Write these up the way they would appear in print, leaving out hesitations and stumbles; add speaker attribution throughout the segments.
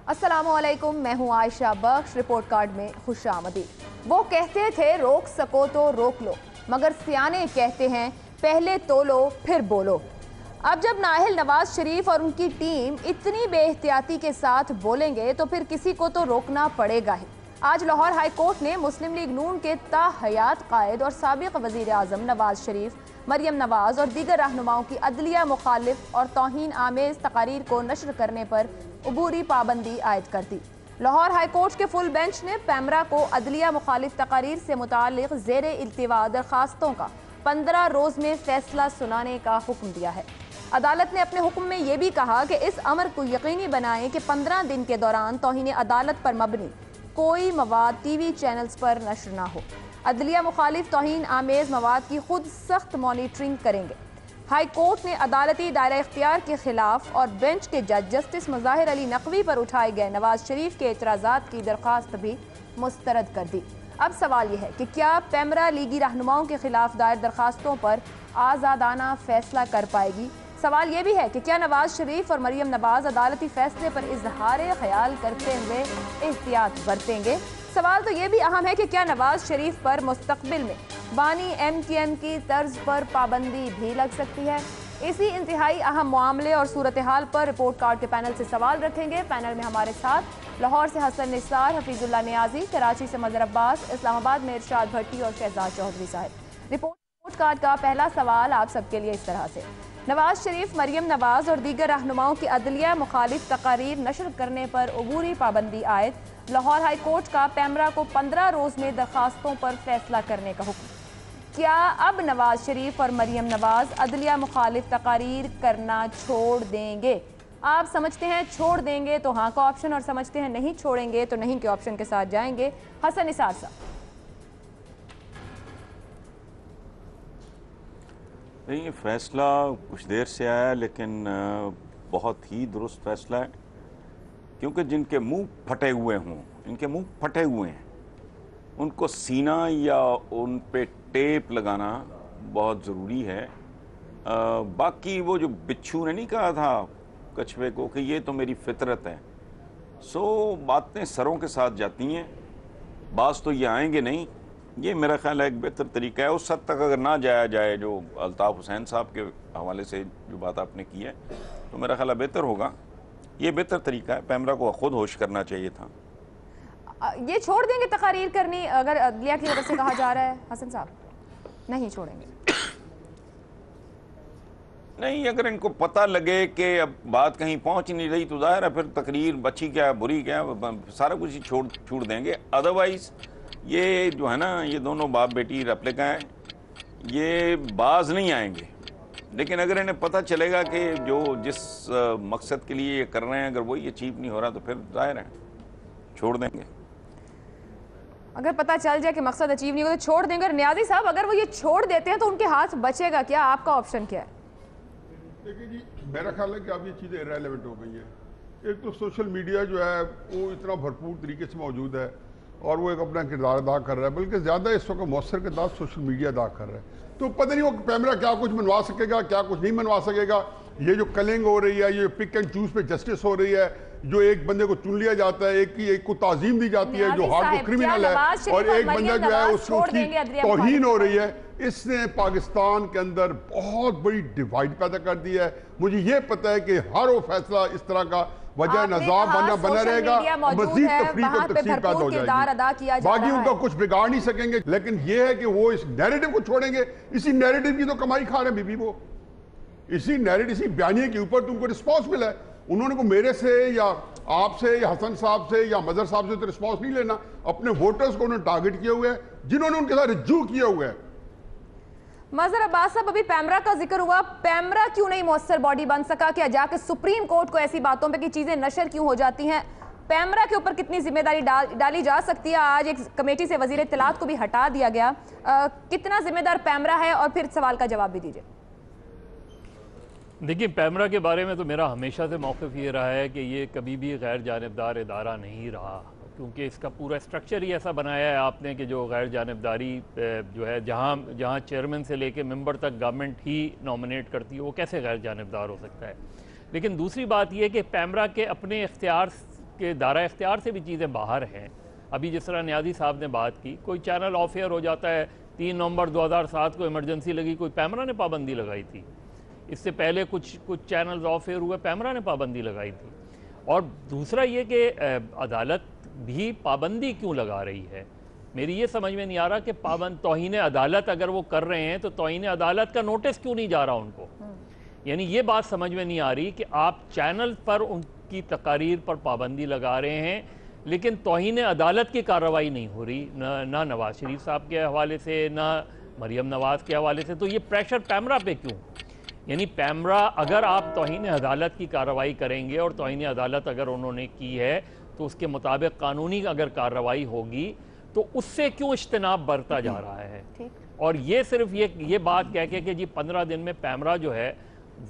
Speaker 1: अस्सलामुअलैकुम, मैं हूं आयशा बख्श। रिपोर्ट कार्ड में खुशामदीद। वो कहते थे रोक सको तो रोक लो, मगर सियाने कहते हैं पहले तोलो फिर बोलो। अब जब नाहिल नवाज शरीफ और उनकी टीम इतनी बेएहतियाती के साथ बोलेंगे तो फिर किसी को तो रोकना पड़ेगा ही। आज लाहौर हाई कोर्ट ने मुस्लिम लीग नून के ताहयात कायद और साबिक वजीर आजम नवाज शरीफ, मरियम नवाज और दीगर रहनुमाओं की अदलिया मुखालिफ और तौहीन आमेज तकारीर को नशर करने पर अबूरी पाबंदी आयद कर दी। लाहौर हाई कोर्ट के फुल बेंच ने पैमरा को अदलिया मुखालिफ तकारीर से मुताल्लिक ज़ेर इल्तिवा दरखास्तों का 15 रोज में फैसला सुनाने का हुक्म दिया है। अदालत ने अपने हुक्म में यह भी कहा कि इस अमर को यकीनी बनाएं कि 15 दिन के दौरान तौहीन अदालत पर मबनी कोई मवाद टीवी चैनल्स पर नशर ना हो। अदलिया मुखालिफ तौहीन आमेज मवाद की खुद सख्त मॉनिटरिंग करेंगे। हाई कोर्ट ने अदालती दायरा इख्तियार के खिलाफ और बेंच के जज जस्टिस मुज़ाहिर अली नकवी पर उठाए गए नवाज शरीफ के एतराज़ात की दरख्वास्त भी मुस्तरद कर दी। अब सवाल यह है कि क्या पैमरा लीगी रहनुमाओं के खिलाफ दायर दरखास्तों पर आज़ादाना फैसला कर पाएगी। सवाल यह भी है कि क्या नवाज शरीफ और मरियम नवाज अदालती फैसले पर इजहार ख्याल करते हुए एहतियात बरतेंगे। सवाल तो यह भी अहम है कि क्या नवाज शरीफ पर मुस्तकबिल में बानी MKM की तर्ज पर पाबंदी भी लग सकती है। इसी इंतहाई अहम मामले और सूरत हाल पर रिपोर्ट कार्ड के पैनल से सवाल रखेंगे। पैनल में हमारे साथ लाहौर से हसन निसार, हफीजुल्लाह नियाजी, कराची से मजहर अब्बास, इस्लामाबाद में इरशाद भट्टी और शहजाद चौधरी साहब। रिपोर्ट कार्ड का पहला सवाल आप सबके लिए इस तरह से, नवाज शरीफ, मरियम नवाज और दीगर रहनुमाओं की अदलिया मुखालिफ तकारीर नशर करने पर अबूरी पाबंदी आयद। लाहौर हाई कोर्ट का पैमरा को 15 रोज में दरखास्तों पर फैसला करने का हुक्म। क्या अब नवाज शरीफ और मरियम नवाज अदलिया मुखालिफ तकारीर करना छोड़ देंगे? आप समझते हैं छोड़ देंगे तो हाँ का ऑप्शन, और समझते हैं नहीं छोड़ेंगे तो नहीं के ऑप्शन के साथ जाएंगे। हसन निसार साहब।
Speaker 2: नहीं, ये फैसला कुछ देर से आया लेकिन बहुत ही दुरुस्त फैसला है, क्योंकि जिनके मुंह फटे हुए हों, इनके मुंह फटे हुए हैं, उनको सीना या उन पे टेप लगाना बहुत ज़रूरी है। बाकी वो जो बिच्छू ने नहीं कहा था कछुए को कि ये तो मेरी फितरत है, सो बातें सरों के साथ जाती हैं, बाज तो ये आएंगे नहीं। ये मेरा ख्याल है एक बेहतर तरीका है। उस हद तक अगर ना जाया जाए जो अल्ताफ़ हुसैन साहब के हवाले से जो बात आपने की है, तो मेरा ख्याल है बेहतर होगा। ये बेहतर तरीका है, पैमरा को खुद होश करना चाहिए था।
Speaker 1: ये छोड़ देंगे तकारीर करनी अगर अदलिया की तरफ से कहा जा रहा है हसन साहब? नहीं छोड़ेंगे।
Speaker 2: नहीं, अगर इनको पता लगे कि अब बात कहीं पहुंच नहीं रही तो जाहिर है फिर तकरीर अच्छी क्या बुरी क्या सारा कुछ ही छूट देंगे। अदरवाइज ये जो है ना, ये दोनों बाप बेटी रेप्लिका हैं, ये बाज नहीं आएंगे। लेकिन अगर इन्हें पता चलेगा कि जो जिस मकसद के लिए ये कर रहे हैं अगर वही अचीव नहीं हो रहा तो फिर जाहिर है छोड़ देंगे।
Speaker 1: अगर पता चल जाए कि मकसद अचीव नहीं हो तो छोड़ देंगे। नियाजी साहब, अगर वो ये छोड़ देते हैं तो उनके हाथ बचेगा क्या? आपका ऑप्शन क्या है?
Speaker 3: देखिए जी, मेरा ख्याल है कि अब ये चीज़ें इररिलेवेंट हो गई हैं। एक तो सोशल मीडिया जो है वो इतना भरपूर तरीके से मौजूद है और वो एक अपना किरदार अदा कर रहा है, बल्कि ज़्यादा इस वक्त मौसर किरदार सोशल मीडिया अदा कर रहा है। तो पता नहीं वो पैमरा क्या कुछ मनवा सकेगा, क्या कुछ नहीं मनवा सकेगा। ये जो कलिंग हो रही है, ये पिक एंड चूज पे जस्टिस हो रही है, जो एक बंदे को चुन लिया जाता है, एक को ताजीम दी जाती है जो हार्ड को क्रिमिनल है, और एक बंदा जो है उसकी तौहीन हो रही है। इसने पाकिस्तान के अंदर बहुत बड़ी डिवाइड पैदा कर दी है। मुझे ये पता है कि हर वो फैसला इस तरह का वजह नज़ाम बना रहेगा, मजीद तफरीक और तकसीम पैदा हो जाएगी। बाकी उनका कुछ बिगाड़ नहीं सकेंगे, लेकिन ये है कि वो इस नैरेटिव को छोड़ेंगे। इसी नैरेटिव की तो कमाई खा रहे हैं बीबी, वो इसी नैरेटिव, इसी बयानिए के ऊपर तुमको रिस्पॉन्स मिला है। उन्होंने को मेरे से या आपसे या हसन साहब से या मजहर साहब से तो रिस्पॉन्स नहीं लेना, अपने वोटर्स को उन्होंने टारगेट किया हुआ है, जिन्होंने उनके साथ रज्जू किया हुआ है।
Speaker 1: मजहर अब्बास साहब, अभी पैमरा का जिक्र हुआ, पैमरा क्यों नहीं मौसर बॉडी बन सका? क्या जाके सुप्रीम कोर्ट को ऐसी बातों पे कि चीजें नशर क्यों हो जाती हैं? पैमरा के ऊपर कितनी जिम्मेदारी डाली जा सकती है? आज एक कमेटी से वजीर इत्तलात को भी हटा दिया गया। कितना जिम्मेदार पैमरा है? और फिर सवाल का जवाब भी दीजिए।
Speaker 4: देखिए, पैमरा के बारे में तो मेरा हमेशा से मौक़िफ़ ये रहा है कि ये कभी भी गैर जानिबदार इदारा नहीं रहा, क्योंकि इसका पूरा स्ट्रक्चर ही ऐसा बनाया है आपने कि जो गैर जानिबदारी जो है, जहाँ चेयरमैन से लेके मेंबर तक गवर्नमेंट ही नॉमिनेट करती है, वो कैसे गैर जानिबदार हो सकता है। लेकिन दूसरी बात यह कि पैमरा के अपने इख्तियार के दायरा इख्तियार से भी चीज़ें बाहर हैं। अभी जिस तरह न्याजी साहब ने बात की, कोई चैनल ऑफ एयर हो जाता है, 3 नवंबर 2007 को इमरजेंसी लगी, कोई पैमरा ने पाबंदी लगाई थी। इससे पहले कुछ चैनल्स ऑफ एयर हुए, पैमरा ने पाबंदी लगाई थी। और दूसरा ये कि अदालत भी पाबंदी क्यों लगा रही है, मेरी ये समझ में नहीं आ रहा कि तौहीन अदालत अगर वो कर रहे हैं तो तौहीन अदालत का नोटिस क्यों नहीं जा रहा उनको। यानी ये बात समझ में नहीं आ रही कि आप चैनल पर उनकी तकारीर पर पाबंदी लगा रहे हैं लेकिन तौहीन अदालत की कार्रवाई नहीं हो रही, ना नवाज शरीफ साहब के हवाले से, ना मरियम नवाज़ के हवाले से। तो ये प्रेशर पैमरा पे क्यों? यानी पैमरा, अगर आप तौहीन अदालत की कार्रवाई करेंगे और तौहीन अदालत अगर उन्होंने की है तो उसके मुताबिक कानूनी अगर कार्रवाई होगी तो उससे क्यों इज्तनाब बरता जा रहा है? और ये सिर्फ ये बात कह के कि जी 15 दिन में पैमरा जो है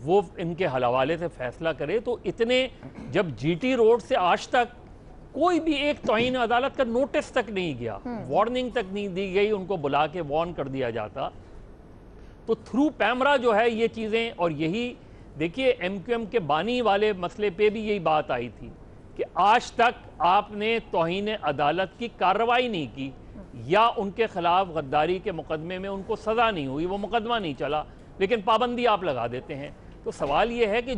Speaker 4: वो इनके हवाले से फैसला करे, तो इतने जब जीटी रोड से आज तक कोई भी एक तौहीन अदालत का नोटिस तक नहीं गया, वार्निंग तक नहीं दी गई, उनको बुला के वार्न कर दिया जाता, तो थ्रू पैमरा जो है ये चीज़ें। और यही देखिए MQM के बानी वाले मसले पे भी यही बात आई थी कि आज तक आपने तौहीन अदालत की कार्रवाई नहीं की या उनके खिलाफ गद्दारी के मुकदमे में उनको सज़ा नहीं हुई, वो मुकदमा नहीं चला, लेकिन पाबंदी आप लगा देते हैं। तो सवाल ये है कि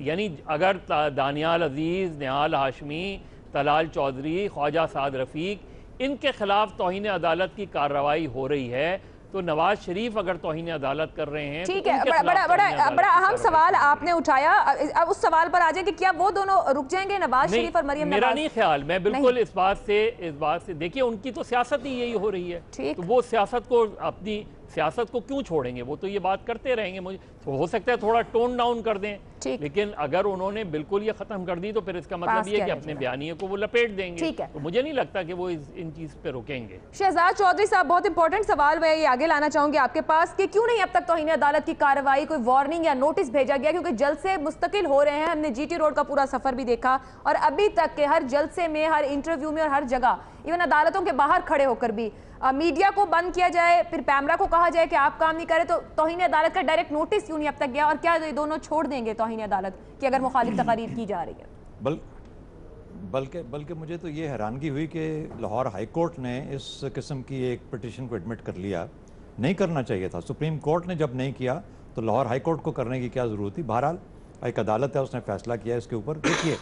Speaker 4: यानी अगर दानियाल अजीज़, निहाल हाशमी, तलाल चौधरी, ख्वाजा साद रफ़ीक, इनके खिलाफ तौहीन अदालत की कार्रवाई हो रही है तो नवाज शरीफ अगर तौहीन अदालत कर रहे हैं,
Speaker 1: ठीक है। बड़ा अहम सवाल आपने उठाया, अब उस सवाल पर आ जाए कि क्या वो दोनों रुक जाएंगे, नवाज शरीफ और मरियम नवाज?
Speaker 4: मेरा नहीं ख्याल, मैं बिल्कुल इस बात से देखिए उनकी तो सियासत ही यही हो रही है, तो वो सियासत को अपनी सियासत को क्यों छोड़ेंगे? वो तो ये बात करते रहेंगे। मुझे तो हो सकता है थोड़ा टोन डाउन कर दें, लेकिन अगर उन्होंने बिल्कुल ये खत्म कर दी तो फिर इसका मतलब ये कि अपने बयानिए को वो लपेट देंगे। तो मुझे नहीं लगता कि वो इन चीज पे रुकेंगे।
Speaker 1: शहजाद चौधरी साहब, बहुत इंपॉर्टेंट सवाल मैं ये आगे लाना चाहूंगी आपके पास कि क्यों नहीं अब तक तौहीन अदालत की कार्रवाई, कोई वार्निंग या नोटिस भेजा गया? क्योंकि जलसे मुस्तकिल हो रहे हैं, हमने जीटी रोड का पूरा सफर भी देखा और अभी तक के हर जलसे में, हर इंटरव्यू में और हर जगह, इवन अदालतों के बाहर खड़े होकर भी मीडिया को बंद किया जाए, फिर पैमरा को कहा जाए कि आप काम नहीं करें, तो तौहीन अदालत का डायरेक्ट नोटिस क्यों नहीं अब तक गया? और क्या ये दोनों छोड़ देंगे तौहीन अदालत की अगर मुखालिफ तकारीर की जा रही है?
Speaker 5: बल्कि मुझे तो ये हैरानगी हुई कि लाहौर हाई कोर्ट ने इस किस्म की एक पिटिशन को एडमिट कर लिया। नहीं करना चाहिए था, सुप्रीम कोर्ट ने जब नहीं किया तो लाहौर हाई कोर्ट को करने की क्या ज़रूरत थी? बहरहाल एक अदालत है, उसने फैसला किया इसके ऊपर। देखिए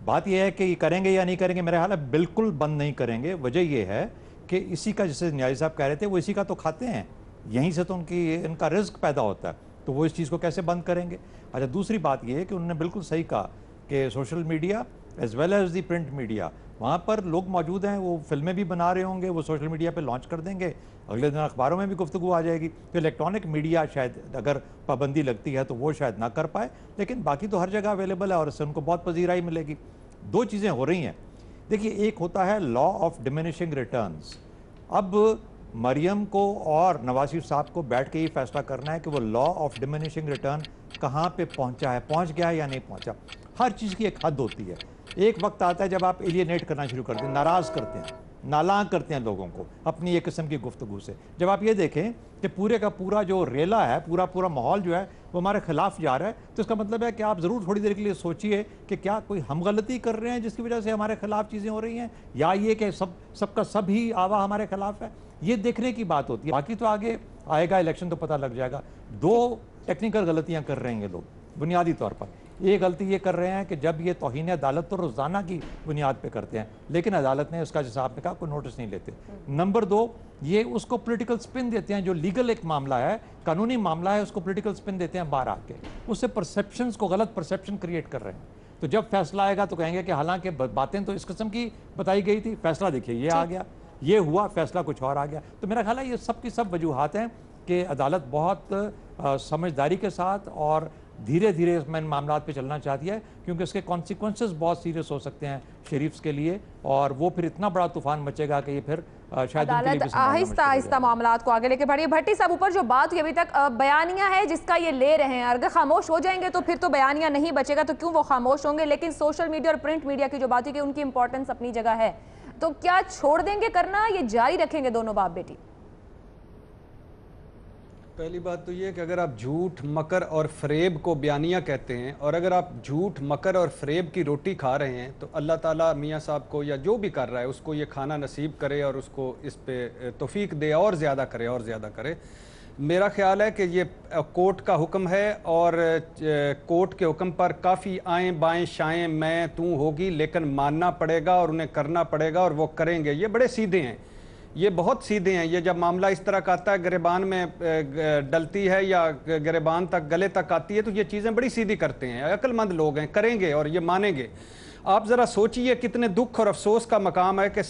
Speaker 5: बात यह है कि करेंगे या नहीं करेंगे, मेरे ख्याल है बिल्कुल बंद नहीं करेंगे। वजह यह है कि इसी का, जैसे न्याजी साहब कह रहे थे, वो इसी का तो खाते हैं, यहीं से तो इनका रिस्क पैदा होता है, तो वो इस चीज़ को कैसे बंद करेंगे? अच्छा, दूसरी बात ये है कि उन्होंने बिल्कुल सही कहा कि social media as well as the print media, वहाँ पर लोग मौजूद हैं, वो फिल्में भी बना रहे होंगे, वो सोशल मीडिया पे लॉन्च कर देंगे, अगले दिन अखबारों में भी गुफ्तगू आ जाएगी। तो इलेक्ट्रॉनिक मीडिया शायद अगर पाबंदी लगती है तो वो शायद ना कर पाए, लेकिन बाकी तो हर जगह अवेलेबल है और इससे उनको बहुत पजीराई मिलेगी। दो चीज़ें हो रही हैं। देखिए, एक होता है लॉ ऑफ डिमिनिशिंग रिटर्न्स। अब मरियम को और नवाज शरीफ साहब को बैठ के ये फैसला करना है कि वो लॉ ऑफ डिमिनिशिंग रिटर्न कहाँ पे पहुँचा है, पहुँच गया है या नहीं पहुँचा। हर चीज़ की एक हद होती है। एक वक्त आता है जब आप एलियनेट करना शुरू करते हैं, नाराज़ करते हैं, नालांक करते हैं लोगों को अपनी एक किस्म की गुफ्तगू से। जब आप ये देखें कि पूरे का पूरा जो रेला है, पूरा माहौल जो है वो हमारे खिलाफ जा रहा है, तो इसका मतलब है कि आप ज़रूर थोड़ी देर के लिए सोचिए कि क्या कोई हम गलती कर रहे हैं जिसकी वजह से हमारे खिलाफ चीज़ें हो रही हैं, या ये कि सबका सब ही आवा हमारे खिलाफ है। ये देखने की बात होती है। बाकी तो आगे आएगा इलेक्शन तो पता लग जाएगा। दो टेक्निकल गलतियाँ कर रहे हैं लोग बुनियादी तौर पर। ये गलती ये कर रहे हैं कि जब ये तौहीन अदालत तो रोज़ाना की बुनियाद पे करते हैं, लेकिन अदालत ने उसका, जैसा आपने कहा, कोई नोटिस नहीं लेते। नंबर दो, ये उसको पॉलिटिकल स्पिन देते हैं। जो लीगल एक मामला है, कानूनी मामला है, उसको पॉलिटिकल स्पिन देते हैं बाहर आके, उससे परसेप्शंस को, गलत परसेप्शन क्रिएट कर रहे हैं। तो जब फैसला आएगा तो कहेंगे कि हालांकि बातें तो इस किस्म की बताई गई थी, फैसला देखिए ये आ गया, ये हुआ, फैसला कुछ और आ गया। तो मेरा ख्याल है ये सब की सब वजूहात हैं कि अदालत बहुत समझदारी के साथ और धीरे धीरे इस मामला पे चलना चाहती है, क्योंकि इसके कॉन्सिक्वेंसेस बहुत सीरियस हो सकते हैं शरीफ्स के लिए, और वो फिर इतना बड़ा तूफान मचेगा कि ये फिर शायद
Speaker 1: अदालत आहिस्ता आहिस्ता मामलात को आगे लेके बढ़ी। भट्टी साहब, ऊपर जो बात हुई अभी तक बयानिया है जिसका ये ले रहे हैं, अगर खामोश हो जाएंगे तो फिर तो बयानिया नहीं बचेगा, तो क्यों वो खामोश होंगे? लेकिन सोशल मीडिया और प्रिंट मीडिया की जो बात हुई कि उनकी इंपॉर्टेंस अपनी जगह है, तो क्या छोड़ देंगे करना, ये जारी रखेंगे दोनों बाप बेटी?
Speaker 6: पहली बात तो ये है कि अगर आप झूठ, मकर और फरेब को बयानिया कहते हैं और अगर आप झूठ, मकर और फरेब की रोटी खा रहे हैं तो अल्लाह ताला मियाँ साहब को या जो भी कर रहा है उसको ये खाना नसीब करे और उसको इस पे तौफीक दे और ज़्यादा करे और ज़्यादा करे। मेरा ख्याल है कि ये कोर्ट का हुक्म है और कोर्ट के हुक्म पर काफ़ी आएँ बाएँ शाएँ मैं तू होगी, लेकिन मानना पड़ेगा और उन्हें करना पड़ेगा और वो करेंगे। ये बड़े सीधे हैं, ये बहुत सीधे हैं। ये जब मामला इस तरह का आता है, गिरबान में डलती है या गिरबान तक गले तक आती है, तो ये चीज़ें बड़ी सीधी करते हैं। अक्लमंद लोग हैं, करेंगे और ये मानेंगे। आप ज़रा सोचिए कितने दुख और अफसोस का मकाम है कि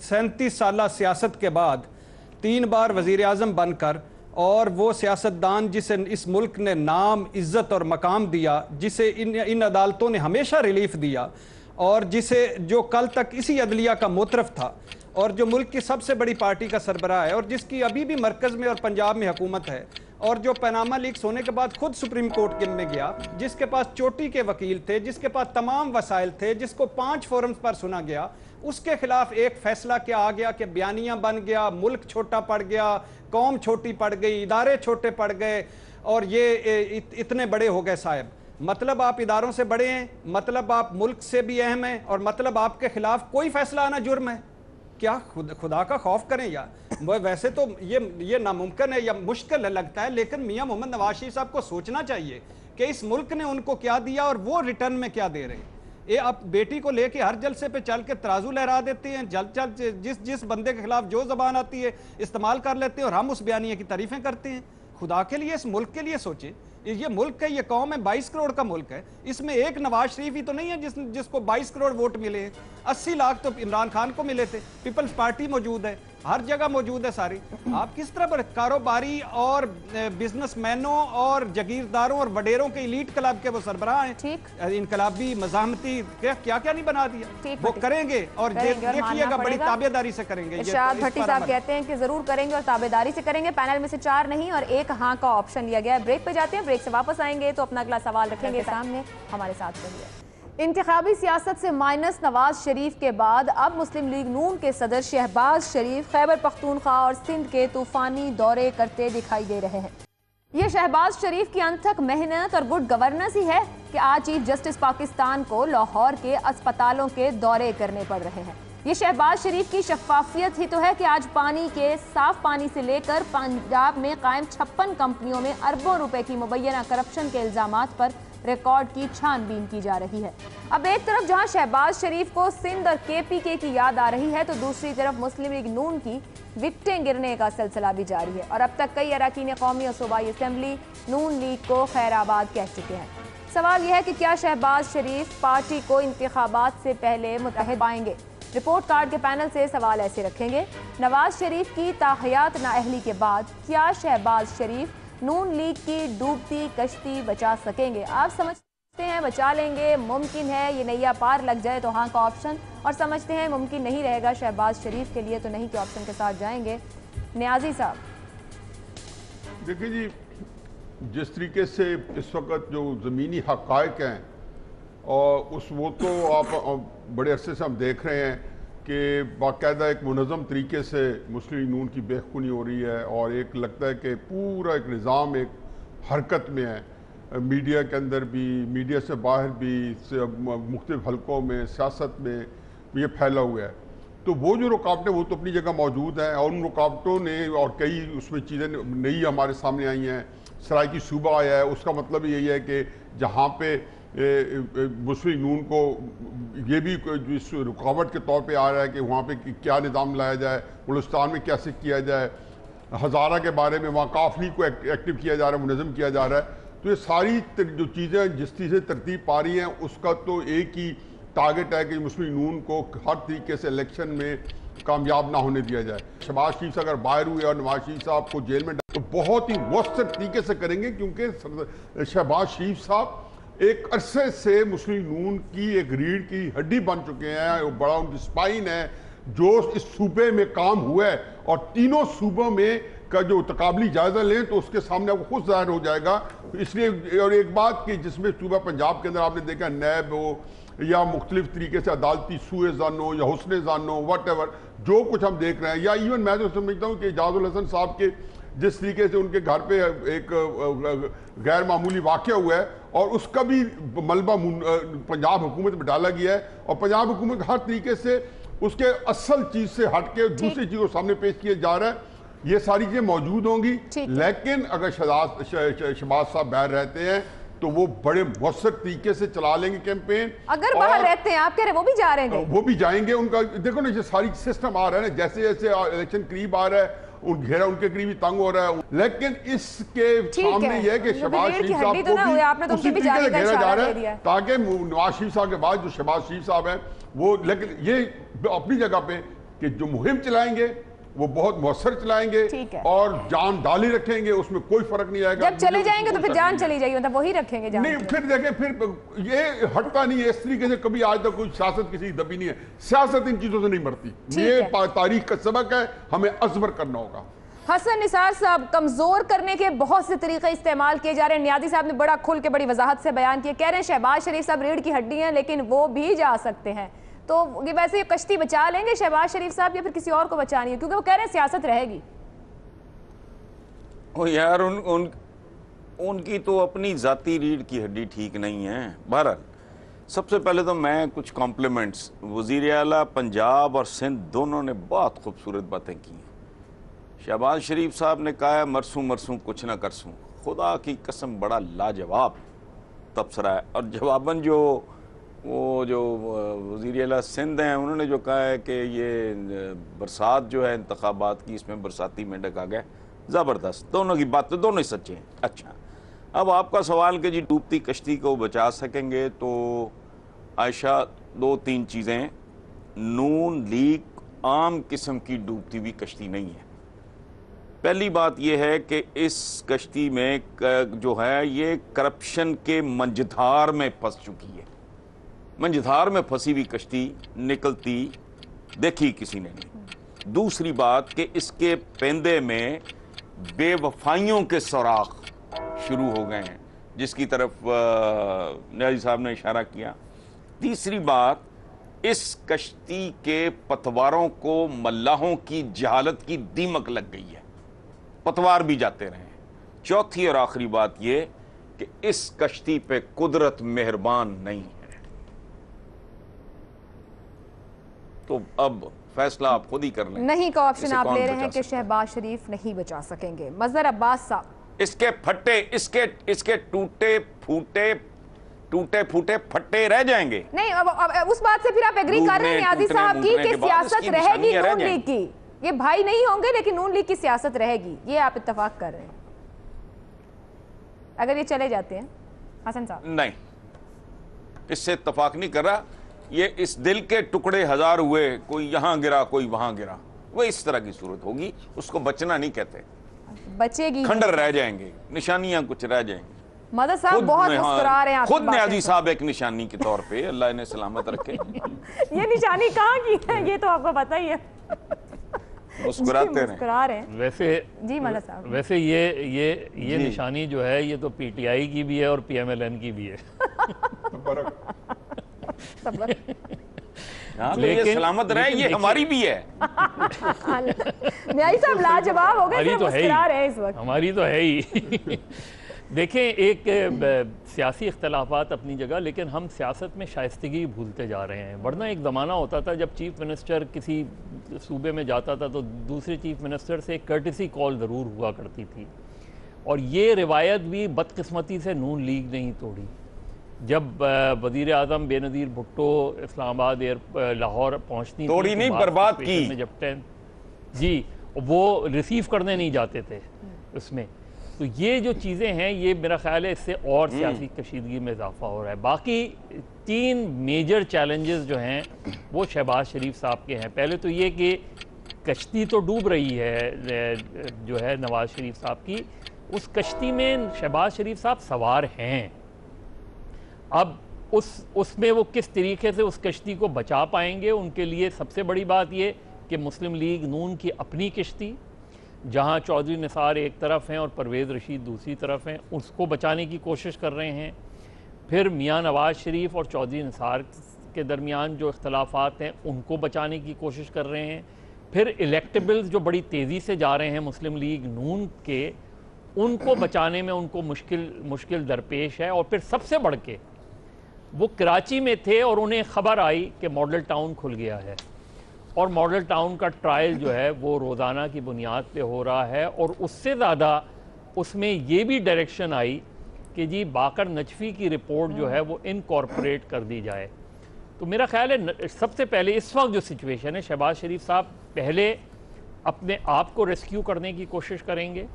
Speaker 6: 37 साल सियासत के बाद 3 बार वज़ीर आज़म बनकर और वो सियासतदान जिसे इस मुल्क ने नाम, इज़्ज़त और मकाम दिया, जिसे इन अदालतों ने हमेशा रिलीफ दिया और जिसे जो कल तक इसी अदलिया का मोतरफ था और जो मुल्क की सबसे बड़ी पार्टी का सरबराह है और जिसकी अभी भी मरकज़ में और पंजाब में हुकूमत है और जो पनामा लीक्स होने के बाद खुद सुप्रीम कोर्ट में गया, जिसके पास चोटी के वकील थे, जिसके पास तमाम वसाइल थे, जिसको 5 फोरम्स पर सुना गया, उसके खिलाफ एक फैसला क्या आ गया कि बयानिया बन गया, मुल्क छोटा पड़ गया, कौम छोटी पड़ गई, इदारे छोटे पड़ गए और ये इतने बड़े हो गए साहब। मतलब आप इदारों से बड़े हैं, मतलब आप मुल्क से भी अहम हैं और मतलब आपके खिलाफ कोई फैसला आना जुर्म है। क्या खुदा का खौफ करें यार। वैसे तो ये नामुमकिन है या मुश्किल है लगता है, लेकिन मियां मोहम्मद नवाज शरीफ साहब को सोचना चाहिए कि इस मुल्क ने उनको क्या दिया और वो रिटर्न में क्या दे रहे हैं। ये आप बेटी को लेके हर जलसे पे चल के तराजू लहरा देते हैं, जिस बंदे के खिलाफ जो जबान आती है इस्तेमाल कर लेते हैं और हम उस बयानिया की तारीफें करते हैं। खुदा के लिए इस मुल्क के लिए सोचे। ये मुल्क है, ये कौम है, 22 करोड़ का मुल्क है, इसमें एक नवाज शरीफ ही तो नहीं है जिसको 22 करोड़ वोट मिले हैं। 80 लाख तो इमरान खान को मिले थे। पीपल्स पार्टी मौजूद है, हर जगह मौजूद है सारी। आप किस तरह पर कारोबारी और बिजनेसमैनों और जागीरदारों और वडेरों के इलीट क्लब के वो सरबराह हैं, ठीक इनकलाबी मज़ाहमती क्या क्या नहीं बना दिया। वो करेंगे और देखिएगा बड़ी ताबेदारी से करेंगे।
Speaker 1: इरशाद भट्टी साहब कहते हैं कि जरूर करेंगे और ताबेदारी से करेंगे। पैनल में से 4 नहीं और 1 हाँ का ऑप्शन लिया गया है। ब्रेक पे जाते हैं, ब्रेक से वापस आएंगे तो अपना अगला सवाल रखेंगे सामने। हमारे साथ रहिए। इंतखाबी सियासत से माइनस नवाज शरीफ के बाद अब मुस्लिम लीग नून के सदर शहबाज शरीफ खैबर पख्तूनख्वा और सिंध के तूफानी दौरे करते दिखाई दे रहे हैं। ये शहबाज शरीफ की अनथक मेहनत और गुड गवर्नेंस ही है कि आज चीफ जस्टिस पाकिस्तान को लाहौर के अस्पतालों के दौरे करने पड़ रहे हैं। ये शहबाज शरीफ की शफाफियत ही तो है कि आज पानी के साफ पानी से लेकर पंजाब में कायम 56 कंपनियों में अरबों रुपए की मुबैना करप्शन के इल्जामात पर रिकॉर्ड की छानबीन की जा रही है। अब एक तरफ जहां शहबाज शरीफ को सिंध और केपीके की याद आ रही है तो दूसरी तरफ मुस्लिम लीग नून की विकटें गिरने का सिलसिला भी जारी है और अब तक कई अरकान कौमी और सूबाई असम्बली नून लीग को खैराबाद कह चुके हैं। सवाल यह है कि क्या शहबाज शरीफ पार्टी को इंतखाबात से पहले मुतहद पाएंगे। रिपोर्ट कार्ड के पैनल से सवाल ऐसे रखेंगे, नवाज शरीफ की ताहयात नाअहली के बाद क्या शहबाज शरीफ नून लीग की डूबती कश्ती बचा सकेंगे। आप समझते हैं बचा लेंगे, मुमकिन है ये नैया पार लग जाए तो हाँ का ऑप्शन, और समझते हैं मुमकिन नहीं रहेगा शहबाज शरीफ के लिए तो नहीं के ऑप्शन के साथ जाएंगे। नियाजी साहब
Speaker 3: देखिए जी, जिस तरीके से इस वक्त जो ज़मीनी हक़ाइक़ हैं और वो तो आप बड़े अरसे से हम देख रहे हैं कि बाकायदा एक मुनज़्ज़म तरीके से मुस्लिम लीग नून की बेखुनी हो रही है और एक लगता है कि पूरा एक निज़ाम एक हरकत में है। मीडिया के अंदर भी, मीडिया से बाहर भी, मुख्तलिफ हलकों में, सियासत में ये फैला हुआ है। तो वो जो रुकावटें वो तो अपनी जगह मौजूद हैं और उन रुकावटों ने और कई उसमें चीज़ें नई हमारे सामने आई हैं। सराइकी सूबा आया है, उसका मतलब यही है कि जहाँ पे मुस्लिम नून को ये भी इस रुकावट के तौर पे आ रहा है कि वहाँ पे क्या निज़ाम लाया जाए, बलूचिस्तान में कैसे किया जाए, हज़ारा के बारे में वहाँ काफली को एक्टिव किया जा रहा है, मुनज़्ज़म किया जा रहा है। तो ये सारी जो चीज़ें जिस चीज़ से तरतीब पा रही हैं उसका तो एक ही टारगेट है कि मुस्लिम नून को हर तरीके से इलेक्शन में कामयाब ना होने दिया जाए। शहबाज शरीफ से अगर बाहर हुए और नवाज शरीफ साहब को जेल में तो बहुत ही मौसर तरीके से करेंगे, क्योंकि शहबाज शरीफ साहब एक अरसे से मुस्लिम नून की एक रीढ़ की हड्डी बन चुके हैं, वो बड़ा उनकी स्पाइन है जो इस सूबे में काम हुआ है और तीनों सूबों में का जो तकाबली जायजा लें तो उसके सामने आपको खुद जाहिर हो जाएगा। इसलिए और एक बात कि जिसमें सूबा पंजाब के अंदर आपने देखा नैब हो या मुख्तलिफ तरीके से अदालती सूए जान हो या हुस्ने जान हो, वट एवर जो कुछ हम देख रहे हैं, या इवन मैं तो समझता हूँ कि एजाजुल हसन साहब के जिस तरीके से उनके घर पे एक गैर मामूली वाक़या हुआ है और उसका भी मलबा पंजाब हुकूमत में डाला गया है, और पंजाब हुकूमत हर तरीके से उसके असल चीज से हट के दूसरी चीज को सामने पेश किया जा रहा है। ये सारी चीजें मौजूद होंगी, लेकिन अगर शहबाज साहब बाहर रहते हैं तो वो बड़े मौसर तरीके से चला लेंगे कैंपेन।
Speaker 1: अगर बाहर रहते हैं, आप कह रहे हैं वो भी जा रहे हैं,
Speaker 3: वो भी जाएंगे। उनका देखो ना, ये सारी सिस्टम आ रहा है ना, जैसे जैसे इलेक्शन करीब आ रहा है घेरा उनके करीब ही तंग हो रहा है, लेकिन इसके सामने यह है कि शहबाज शरीफ साहब को भी उसी तरीके से घेरा जा रहा है ताकि नवाज शरीफ साहब के बाद जो शहबाज शरीफ साहब हैं वो, लेकिन ये अपनी जगह पे कि जो मुहिम चलाएंगे वो बहुत मौसर चलाएंगे और जान डाली रखेंगे, उसमें कोई फर्क नहीं आएगा।
Speaker 1: जब चले जाएंगे तो फिर जान चली जाएगी, मतलब वही रखेंगे जान।
Speaker 3: नहीं, फिर देखें, फिर ये हटता नहीं है इस तरीके से। कभी आज तक कोई सियासत किसी दबी नहीं है, सियासत इन चीजों से नहीं मरती। ये तारीख का सबक है, हमें अज़बर करना होगा।
Speaker 1: हसन निसार साहब, कमजोर करने के बहुत से तरीके इस्तेमाल किए जा रहे हैं। नियाज़ी साहब ने बड़ा खुल के बड़ी वजाहत से बयान किया, कह रहे हैं शहबाज शरीफ साहब रीढ़ की हड्डी हैं लेकिन वो भी जा सकते हैं। तो ये वैसे ये कश्ती बचा लेंगे शहबाज शरीफ साहब या फिर किसी और को बचानी है, क्योंकि वो कह रहे हैं सियासत रहेगी।
Speaker 2: ओ यार, उनकी तो अपनी जाती रीढ़ की हड्डी ठीक नहीं है। बहरहाल, सबसे पहले तो मैं कुछ कॉम्प्लीमेंट्स, वज़ीर आला पंजाब और सिंध दोनों ने बहुत खूबसूरत बातें की हैं। शहबाज शरीफ साहब ने कहा है मरसूं मरसूं कुछ ना करसूं। खुदा की कसम बड़ा लाजवाब तबसरा है। और जवाबन जो वज़ीर आला सिंध हैं, उन्होंने जो कहा है कि ये बरसात जो है इंतखाबात की, इसमें बरसाती मेंढक आ गया, ज़बरदस्त। दोनों की बात तो दोनों ही सच्चे हैं। अच्छा, अब आपका सवाल कि जी डूबती कश्ती को बचा सकेंगे, तो आयशा दो तीन चीज़ें, नून लीग आम किस्म की डूबती हुई कश्ती नहीं है। पहली बात यह है कि इस कश्ती में जो है ये करप्शन के मंझधार में फंस चुकी है। मंझधार में फंसी हुई कश्ती निकलती देखी किसी ने नहीं। दूसरी बात कि इसके पेंदे में बेवफाइयों के सुराख शुरू हो गए हैं, जिसकी तरफ नियाज़ी साहब ने इशारा किया। तीसरी बात, इस कश्ती के पतवारों को मल्लाहों की जहालत की दीमक लग गई है, पतवार भी जाते रहे। चौथी और आखिरी बात यह कि इस कश्ती पे कुदरत मेहरबान नहीं है। तो अब फैसला आप खुद ही कर लें।
Speaker 1: नहीं का ऑप्शन आप ले रहे हैं कि शहबाज शरीफ नहीं बचा सकेंगे। मजहर अब्बास साहब,
Speaker 2: इसके फट्टे, इसके टूटे फूटे फट्टे रह जाएंगे।
Speaker 1: नहीं, अब उस बात से फिर आप एग्री कर रहे हैं नियाज़ी साहब की कि सियासत रहेगी नून लीग की। ये भाई नहीं होंगे लेकिन नून लीग की सियासत रहेगी, ये आप इत्तेफाक कर रहे हैं अगर ये चले जाते हैं? हसन साहब,
Speaker 2: नहीं, इससे इत्तेफाक नहीं कर रहा। ये इस दिल के टुकड़े हजार हुए, कोई यहां गिरा कोई वहां गिरा, वो इस तरह की सूरत होगी। उसको बचना नहीं कहते,
Speaker 1: बचेगी,
Speaker 2: खंडर रह जाएंगे, निशानियां कुछ रह जाएंगी।
Speaker 1: मदद साहब बहुत मुस्कुरा रहे हैं,
Speaker 2: खुद नियाज़ी साहब एक निशानी के तौर पे, अल्लाह इन्हें सलामत रखे।
Speaker 1: ये निशानी कहाँ की है ये तो आपको पता ही है।
Speaker 2: मुस्कुराते
Speaker 1: रहे हैं।
Speaker 4: वैसे
Speaker 1: जी मदद साहब,
Speaker 4: वैसे ये निशानी जो है ये तो पीटीआई की भी है और पीएमएलएन की भी है।
Speaker 2: लेकिन ये सलामत रहे, ये हमारी भी है।
Speaker 1: नियाज़ी साहब लाजवाब हो गए, मुस्कुरा रहे हैं इस वक्त।
Speaker 4: हमारी तो है ही। देखें, एक सियासी इख्तलाफात अपनी जगह, लेकिन हम सियासत में शाइस्तगी भूलते जा रहे हैं। वरना एक ज़माना होता था जब चीफ मिनिस्टर किसी सूबे में जाता था तो दूसरे चीफ मिनिस्टर से एक कर्टिसी कॉल ज़रूर हुआ करती थी, और ये रिवायत भी बदकिस्मती से नून लीग नहीं तोड़ी। जब वज़ीर आज़म बेनज़ीर भुट्टो इस्लामाबाद लाहौर पहुँचती
Speaker 2: तोड़ी नहीं, बर्बाद की।
Speaker 4: जब जी वो रिसीव करने नहीं जाते थे उसमें। तो ये जो चीज़ें हैं, ये मेरा ख्याल है इससे और सियासी कशीदगी में इजाफा हो रहा है। बाकी तीन मेजर चैलेंजेस जो हैं वो शहबाज शरीफ साहब के हैं। पहले तो ये कि कश्ती तो डूब रही है जो है नवाज़ शरीफ साहब की, उस कश्ती में शहबाज शरीफ साहब सवार हैं। अब उसमें वो किस तरीके से उस कश्ती को बचा पाएंगे, उनके लिए सबसे बड़ी बात ये कि मुस्लिम लीग नून की अपनी कश्ती, जहां चौधरी निसार एक तरफ हैं और परवेज़ रशीद दूसरी तरफ हैं, उसको बचाने की कोशिश कर रहे हैं। फिर मियां नवाज़ शरीफ और चौधरी निसार के दरमियान जो इख्तलाफात हैं उनको बचाने की कोशिश कर रहे हैं। फिर इलेक्टेबल्स जो बड़ी तेज़ी से जा रहे हैं मुस्लिम लीग नून के, उनको बचाने में उनको मुश्किल दरपेश है। और फिर सबसे बढ़ के वो कराची में थे और उन्हें ख़बर आई कि मॉडल टाउन खुल गया है, और मॉडल टाउन का ट्रायल जो है वो रोज़ाना की बुनियाद पे हो रहा है। और उससे ज़्यादा उसमें ये भी डायरेक्शन आई कि जी बाकर नजफ़ी की रिपोर्ट जो है वो इनकॉर्पोरेट कर दी जाए। तो मेरा ख्याल है सबसे पहले इस वक्त जो सिचुएशन है, शहबाज शरीफ साहब पहले अपने आप को रेस्क्यू करने की कोशिश करेंगे,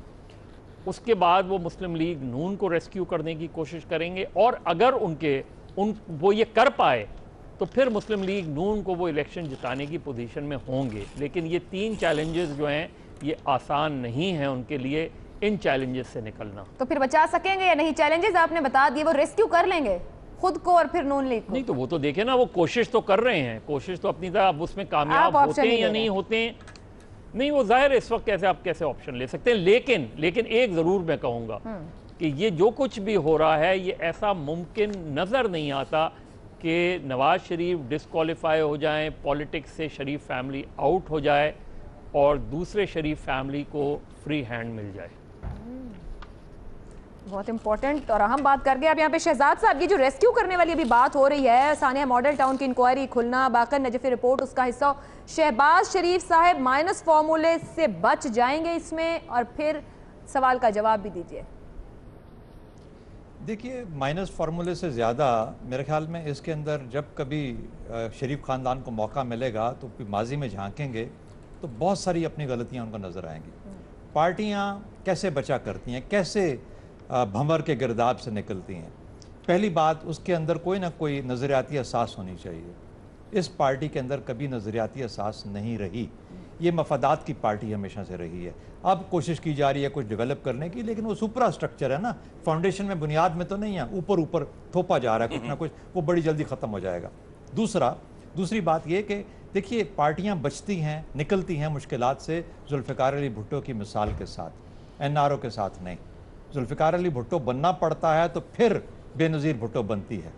Speaker 4: उसके बाद वो मुस्लिम लीग नून को रेस्क्यू करने की कोशिश करेंगे, और अगर वो ये कर पाए तो फिर मुस्लिम लीग नून को वो इलेक्शन जिताने की पोजीशन में होंगे। लेकिन ये 3 चैलेंजेस जो हैं ये आसान नहीं हैं उनके लिए, इन चैलेंजेस से निकलना।
Speaker 1: तो फिर बचा सकेंगे या नहीं? चैलेंजेस आपने बता दिए, वो रेस्क्यू कर लेंगे खुद को और फिर नून लीग को?
Speaker 4: नहीं तो वो तो देखे ना, वो कोशिश तो कर रहे हैं, कोशिश तो अपनी तरह, अब उसमें कामयाब होते हैं या नहीं होते हैं, नहीं वो जाहिर है इस वक्त आप कैसे ऑप्शन ले सकते हैं। लेकिन एक ज़रूर मैं कहूँगा कि ये जो कुछ भी हो रहा है ये ऐसा मुमकिन नज़र नहीं आता कि नवाज शरीफ डिस्क्वालीफाई हो जाएं, पॉलिटिक्स से शरीफ फैमिली आउट हो जाए और दूसरे शरीफ फैमिली को फ्री हैंड मिल जाए।
Speaker 1: बहुत इंपॉर्टेंट और अहम बात कर गए अब यहाँ पे शहजाद साहब की जो रेस्क्यू करने वाली अभी बात हो रही है, सानिया मॉडल टाउन की इंक्वायरी खुलना, बाकर नजफी रिपोर्ट उसका हिस्सा, शहबाज शरीफ साहब माइनस फॉर्मूले से बच जाएंगे इसमें? और फिर सवाल का जवाब भी दीजिए।
Speaker 5: देखिए, माइनस फार्मूले से ज़्यादा मेरे ख्याल में इसके अंदर जब कभी शरीफ ख़ानदान को मौका मिलेगा तो माजी में झांकेंगे तो बहुत सारी अपनी गलतियां उनको नज़र आएंगी। पार्टियां कैसे बचा करती हैं, कैसे भंवर के गिरदाब से निकलती हैं। पहली बात, उसके अंदर कोई ना कोई नज़रियाती असास होनी चाहिए। इस पार्टी के अंदर कभी नज़रियाती असास नहीं रही, ये मफादात की पार्टी हमेशा से रही है। अब कोशिश की जा रही है कुछ डेवलप करने की, लेकिन वो सुपरा स्ट्रक्चर है ना, फाउंडेशन में, बुनियाद में तो नहीं है, ऊपर ऊपर थोपा जा रहा है कुछ ना कुछ, वो बड़ी जल्दी ख़त्म हो जाएगा। दूसरी बात ये कि देखिए, पार्टियां बचती हैं, निकलती हैं मुश्किलात से जुल्फ़िकार अली भुट्टो की मिसाल के साथ, NRO के साथ नहीं। जुल्फ़िकार अली भुट्टो बनना पड़ता है तो फिर बेनज़ीर भुट्टो बनती है।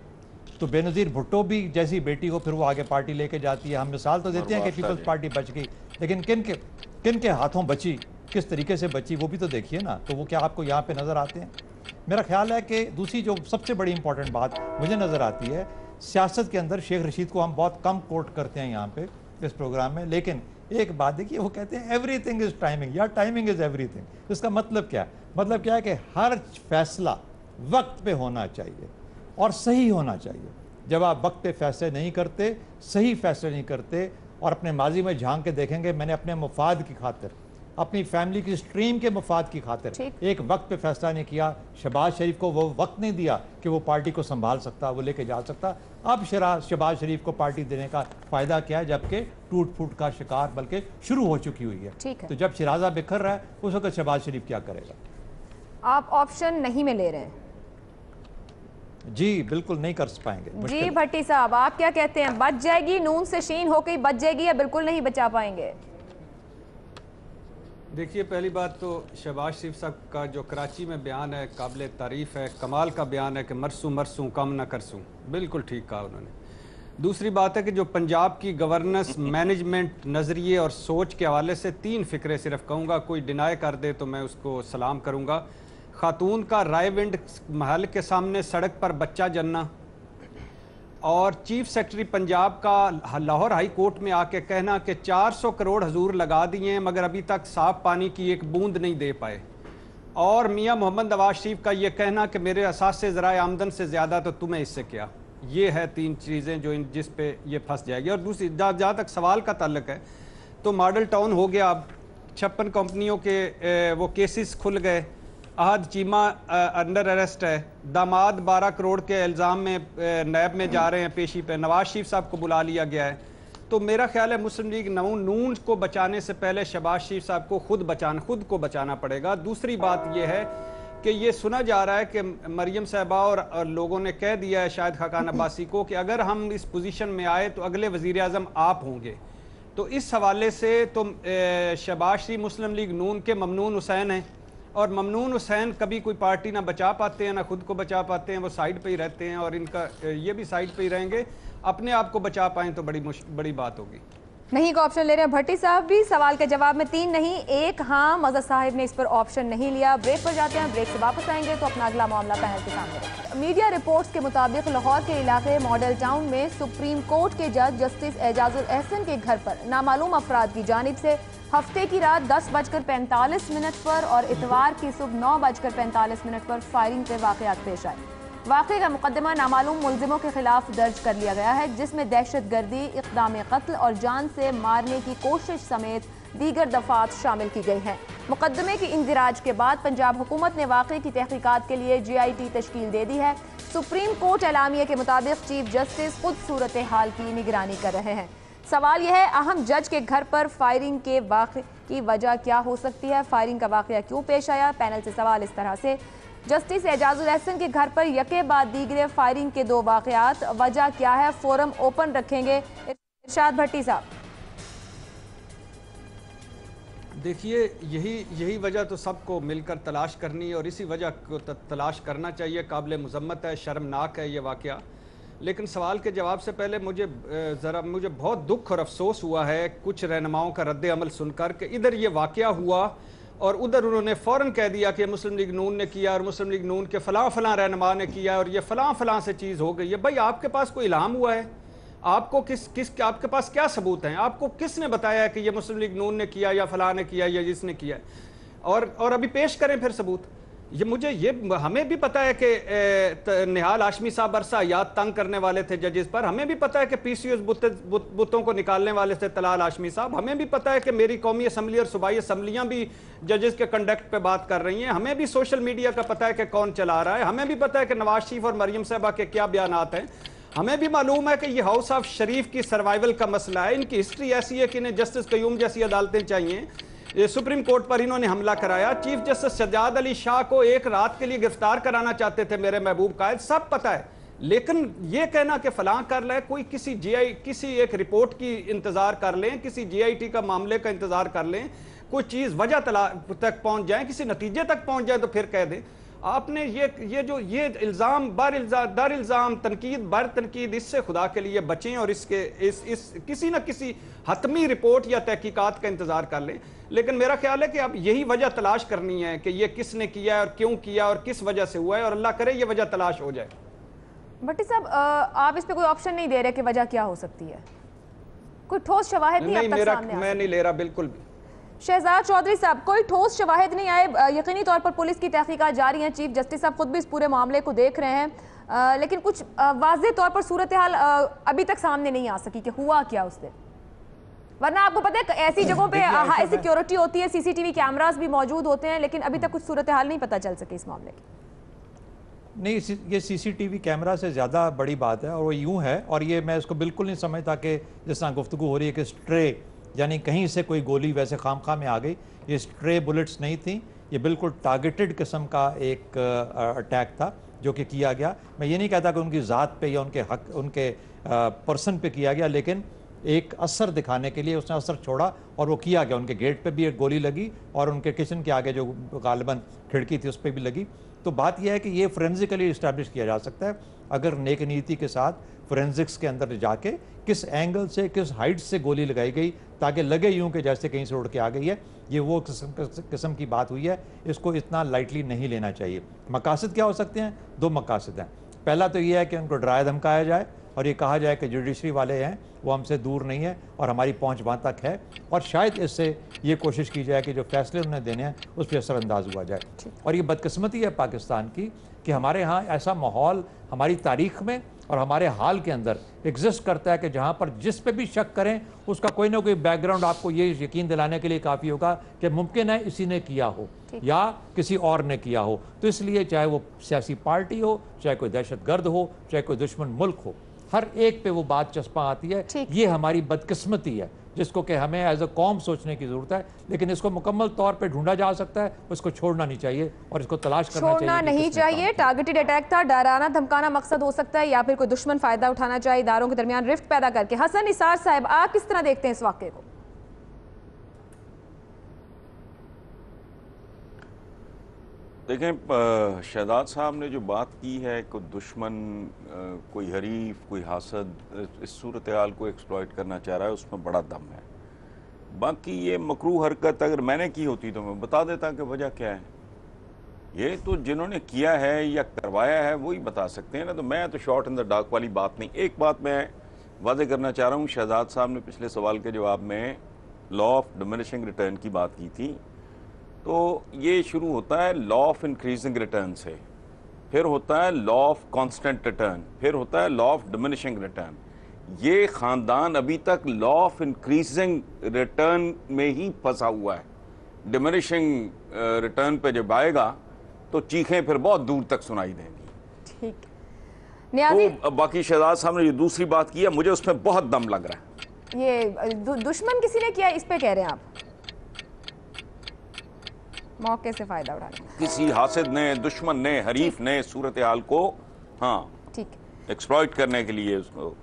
Speaker 5: तो बेनज़ीर भुट्टो भी जैसी बेटी को फिर वो आगे पार्टी लेके जाती है। हम मिसाल तो देते हैं कि पीपल्स पार्टी बच गई, लेकिन किन के हाथों बची, किस तरीके से बची, वो भी तो देखिए ना। तो वो क्या आपको यहाँ पे नज़र आते हैं? मेरा ख्याल है कि दूसरी जो सबसे बड़ी इंपॉर्टेंट बात मुझे नज़र आती है, सियासत के अंदर शेख रशीद को हम बहुत कम कोट करते हैं यहाँ पे इस प्रोग्राम में, लेकिन एक बात देखिए, वो कहते हैं एवरीथिंग इज टाइमिंग, या टाइमिंग इज एवरीथिंग। इसका मतलब क्या है कि हर फैसला वक्त पे होना चाहिए और सही होना चाहिए। जब आप वक्त पे फैसले नहीं करते, सही फैसले नहीं करते, और अपने माजी में झांक के देखेंगे, मैंने अपने मुफाद की खातिर, अपनी फैमिली की स्ट्रीम के मफाद की खातिर एक वक्त पे फैसला नहीं किया। शहबाज शरीफ को वो वक्त नहीं दिया कि वो पार्टी को संभाल सकता, वो लेके जा सकता। अब शहबाज शरीफ को पार्टी देने का फ़ायदा क्या है, जबकि टूट फूट का शिकार बल्कि शुरू हो चुकी हुई है। तो जब शिराजा बिखर रहा है उस वक्त शहबाज शरीफ क्या करेगा?
Speaker 1: आप ऑप्शन नहीं में ले रहे हैं?
Speaker 5: जी बिल्कुल नहीं कर पाएंगे।
Speaker 1: जी भट्टी साहब, आप क्या कहते हैं, बच जाएगी नून से शीन होकर बच जाएगी या बिल्कुल नहीं बचा पाएंगे?
Speaker 6: देखिए, पहली बात तो शहबाज शरीफ साहब का जो कराची में बयान है काबिल तारीफ़ है, कमाल का बयान है कि मरसूं कम ना करसूं, बिल्कुल ठीक कहा उन्होंने। दूसरी बात है कि जो पंजाब की गवर्नेंस, मैनेजमेंट, नज़रिए और सोच के हवाले से 3 फ़िक्रे सिर्फ कहूँगा, कोई डिनाई कर दे तो मैं उसको सलाम करूँगा। खातून का रायविंड महल के सामने सड़क पर बच्चा जन्ना, और चीफ सेक्रेटरी पंजाब का लाहौर हाई कोर्ट में आके कहना कि 400 करोड़ हजूर लगा दिए हैं मगर अभी तक साफ पानी की एक बूंद नहीं दे पाए, और मियां मोहम्मद नवाज शरीफ का ये कहना कि मेरे असासे ज़राए आमदन से ज़्यादा तो तुम्हें इससे क्या। ये है 3 चीज़ें जो जिस पे ये फंस जाएगी। और दूसरी, जहाँ तक सवाल का ताल्लुक है तो मॉडल टाउन हो गया, अब 56 कंपनियों के वो केसेस खुल गए, अहद चीमा अंडर अरेस्ट है, दामाद 12 करोड़ के इल्ज़ाम में नैब में जा रहे हैं पेशी पे, नवाज शरीफ साहब को बुला लिया गया है। तो मेरा ख्याल है मुस्लिम लीग नून को बचाने से पहले शहबाज शरीफ साहब को खुद को बचाना पड़ेगा। दूसरी बात यह है कि ये सुना जा रहा है कि मरियम साहबा और लोगों ने कह दिया है शायद खाकान अब्बासी को कि अगर हम इस पोजीशन में आए तो अगले वज़ीर आज़म आप होंगे। तो इस हवाले से तो शहबाज शरीफ मुस्लिम लीग नून के ममनून हुसैन हैं, और ममनून हुसैन कभी कोई पार्टी ना बचा पाते हैं ना खुद को बचा पाते हैं, वो साइड पे ही रहते हैं, और इनका ये भी साइड पे ही रहेंगे। अपने आप को बचा पाएँ तो बड़ी बात होगी।
Speaker 1: नहीं का ऑप्शन ले रहे हैं भट्टी साहब भी। सवाल के जवाब में 3 नहीं 1 हाँ। मजहर साहिब ने इस पर ऑप्शन नहीं लिया। ब्रेक पर जाते हैं, ब्रेक से वापस आएंगे तो अपना अगला मामला पैनल के सामने रखेंगे। मीडिया रिपोर्ट्स के मुताबिक लाहौर के इलाके मॉडल टाउन में सुप्रीम कोर्ट के जज जस्टिस एजाजुल एहसन के घर पर नामालूम अफराद की जानिब से हफ्ते की रात 10:45 पर और इतवार की सुबह 9:45 पर फायरिंग के वाकयात पेश आए। वाक़े का मुकदमा नामालूम मुलजिमों के खिलाफ दर्ज कर लिया गया है, जिसमें दहशतगर्दी, इक़दाम कत्ल और जान से मारने की कोशिश समेत दीगर दफात शामिल की गई हैं। मुकदमे की इंदिराज के बाद पंजाब हुकूमत ने वाक़े की तहकीकात के लिए GIT तश्कील दे दी है। सुप्रीम कोर्ट एलामिया के मुताबिक चीफ जस्टिस खुद सूरत हाल की निगरानी कर रहे हैं। सवाल यह है, अहम जज के घर पर फायरिंग के वाक़े की वजह क्या हो सकती है? फायरिंग का वाक़या क्यों पेश आया? पैनल से सवाल इस तरह से, जस्टिस एजाजुल एहसन के घर पर यके बाद दीगरे फायरिंग के 2 वाक़यात, वजह क्या है? फोरम ओपन रखेंगे। इरशाद भट्टी साहब।
Speaker 6: देखिए, यही वजह तो सबको मिलकर तलाश करनी है और इसी वजह को तलाश करना चाहिए। काबिल मुज़म्मत है, शर्मनाक है ये वाक़या। लेकिन सवाल के जवाब से पहले मुझे बहुत दुख और अफसोस हुआ है कुछ रहनुमाओं का रद्द अमल सुनकर कि इधर ये वाक़या हुआ और उधर उन्होंने फ़ौरन कह दिया कि मुस्लिम लीग नून ने किया और मुस्लिम लीग नून के फ़लाँ रहनुमा ने किया और ये फ़लाँ से चीज़ हो गई है। भाई, आपके पास कोई इल्हाम हुआ है? आपको आपके पास क्या सबूत हैं? आपको किसने बताया है कि ये मुस्लिम लीग नून ने किया या फ़लाँ ने किया या जिसने किया? और अभी पेश करें फिर सबूत। हमें भी पता है कि निहाल हाशमी साहब अरसा याद तंग करने वाले थे जजेस पर। हमें भी पता है कि PCOs बुतों को निकालने वाले थे तलाल हाशमी साहब। हमें भी पता है कि मेरी कौमी असम्बली और सूबाई असम्बलियाँ भी जजेस के कंडक्ट पे बात कर रही हैं। हमें भी सोशल मीडिया का पता है कि कौन चला रहा है। हमें भी पता है कि नवाज शरीफ और मरियम साहबा के क्या बयानात हैं। हमें भी मालूम है कि ये हाउस ऑफ शरीफ की सर्वाइवल का मसला है। इनकी हिस्ट्री ऐसी है कि इन्हें जस्टिस कयूम जैसी अदालतें चाहिए। ये सुप्रीम कोर्ट पर इन्होंने हमला कराया। चीफ जस्टिस सज्जाद अली शाह को एक रात के लिए गिरफ्तार कराना चाहते थे मेरे महबूब कायद, सब पता है। लेकिन ये कहना कि फलां कर ले, कोई किसी एक रिपोर्ट की इंतजार कर लें, किसी GIT का मामले का इंतजार कर लें, कोई चीज़ वजह तक पहुंच जाए, किसी नतीजे तक पहुंच जाए तो फिर कह दें। आपने ये इल्ज़ाम दर इल्ज़ाम तनकीद बर तनकीद, इससे खुदा के लिए बचें और किसी न किसी हतमी रिपोर्ट या तहकीकात का इंतज़ार कर लें। लेकिन मेरा ख्याल है कि अब यही वजह तलाश करनी है कि ये किसने किया है और क्यों किया और किस वजह से हुआ है, और अल्लाह करे ये वजह तलाश हो जाए।
Speaker 1: भट्टी साहब, आप इस पे कोई ऑप्शन नहीं दे रहे कि वजह क्या हो सकती है? कोई ठोस शवाहिद नहीं अब तक सामने
Speaker 6: मैं नहीं ले रहा बिल्कुल भी।
Speaker 1: शहजाद चौधरी साहब, कोई ठोस शवाहिद नहीं आए। यकीनी तौर पर पुलिस की तहकीकात जारी है, चीफ जस्टिस साहब खुद भी इस पूरे मामले को देख रहे हैं, लेकिन कुछ वाज़ेह तौर पर सूरत हाल अभी तक सामने नहीं आ सकी कि हुआ क्या उस दिन। वरना आपको पता है ऐसी जगहों पे हाई सिक्योरिटी होती है, CCTV कैमरास भी मौजूद होते हैं, लेकिन अभी तक कुछ सूरत हाल नहीं पता चल सकी इस मामले की।
Speaker 5: नहीं, ये CCTV कैमरा से ज़्यादा बड़ी बात है और वो यूँ है, और ये मैं इसको बिल्कुल नहीं समझता कि जिस तरह गुफ्तगू हो रही है कि स्ट्रे यानी कहीं से कोई गोली वैसे खामखा में आ गई। ये स्ट्रे बुलेट्स नहीं थी, ये बिल्कुल टारगेटेड किस्म का एक अटैक था जो कि किया गया। मैं ये नहीं कहता कि उनकी ज़ात पे या उनके पर्सन पे किया गया, लेकिन एक असर दिखाने के लिए उसने असर छोड़ा और वो किया गया। उनके गेट पे भी एक गोली लगी और उनके किचन के आगे जो गालिबन खिड़की थी उस पर भी लगी। तो बात यह है कि ये फोरेंसिकली इस्टेब्लिश किया जा सकता है अगर नेक नीति के साथ फोरेंसिक्स के अंदर जाके किस एंगल से किस हाइट से गोली लगाई गई ताकि लगे यूं कि जैसे कहीं से उड़ के आ गई है। ये वो किस्म की बात हुई है, इसको इतना लाइटली नहीं लेना चाहिए। मकासद क्या हो सकते हैं? 2 मकासद हैं। पहला तो ये है कि उनको डराया धमकाया जाए और ये कहा जाए कि जुडिशरी वाले हैं वो हमसे दूर नहीं है और हमारी पहुंच वहाँ तक है, और शायद इससे ये कोशिश की जाए कि जो फैसले उन्हें देने हैं उस पर असरअंदाज हुआ जाए। और ये बदकिस्मती है पाकिस्तान की कि हमारे यहाँ ऐसा माहौल हमारी तारीख में और हमारे हाल के अंदर एग्जिस्ट करता है कि जहाँ पर जिस पे भी शक करें उसका कोई ना कोई बैकग्राउंड आपको ये यकीन दिलाने के लिए काफ़ी होगा कि मुमकिन है इसी ने किया हो या किसी और ने किया हो। तो इसलिए चाहे वो सियासी पार्टी हो, चाहे कोई दहशतगर्द हो, चाहे कोई दुश्मन मुल्क हो, हर एक पे वो बात चस्पा आती है। ये हमारी बदकिस्मती है जिसको कि हमें एज अ कौम सोचने की जरूरत है, लेकिन इसको मुकम्मल तौर पे ढूंढा जा सकता है, उसको छोड़ना नहीं चाहिए और इसको तलाश करना चाहिए।
Speaker 1: छोड़ना नहीं चाहिए। टारगेटेड अटैक था, डराना धमकाना मकसद हो सकता है या फिर कोई दुश्मन फायदा उठाना चाहिए इदारों के दरमियान रिफ्ट पैदा करके। हसन निसार साहब, आप किस तरह देखते हैं इस वाक़े को?
Speaker 2: देखें, शहजाद साहब ने जो बात की है, कोई दुश्मन, कोई हरीफ, कोई हासद इस सूरत हाल को एक्सप्लॉइट करना चाह रहा है, उसमें बड़ा दम है। बाकी ये मकरूह हरकत अगर मैंने की होती तो मैं बता देता कि वजह क्या है। ये तो जिन्होंने किया है या करवाया है वही बता सकते हैं ना, तो मैं तो शॉर्ट इन द डार्क वाली बात नहीं। एक बात मैं वाज़ेह करना चाह रहा हूँ, शहजाद साहब ने पिछले सवाल के जवाब में लॉ ऑफ डिमिनिशिंग रिटर्न की बात की थी। तो ये शुरू होता है लॉ ऑफ इंक्रीजिंग रिटर्न से, फिर होता है लॉ ऑफ कांस्टेंट रिटर्न, फिर होता है लॉ ऑफ डिमिनिशिंग रिटर्न। ये ख़ानदान अभी तक लॉ ऑफ इंक्रीजिंग रिटर्न में ही फंसा हुआ है। डिमिनिशिंग रिटर्न पे जब आएगा तो चीखें फिर बहुत दूर तक सुनाई देंगी।
Speaker 1: ठीक, नियाज़ी,
Speaker 2: तो बाकी शहजाद साहब ने जो दूसरी बात की है, मुझे उसमें बहुत दम लग रहा है।
Speaker 1: ये दुश्मन किसी ने किया, इस पे कह रहे हैं आप, मौके से फायदा उठाने,
Speaker 2: किसी हासिद ने, दुश्मन ने, हरीफ ने सूरत हाल को
Speaker 1: ठीक
Speaker 2: एक्सप्लॉइट करने के लिए उसको।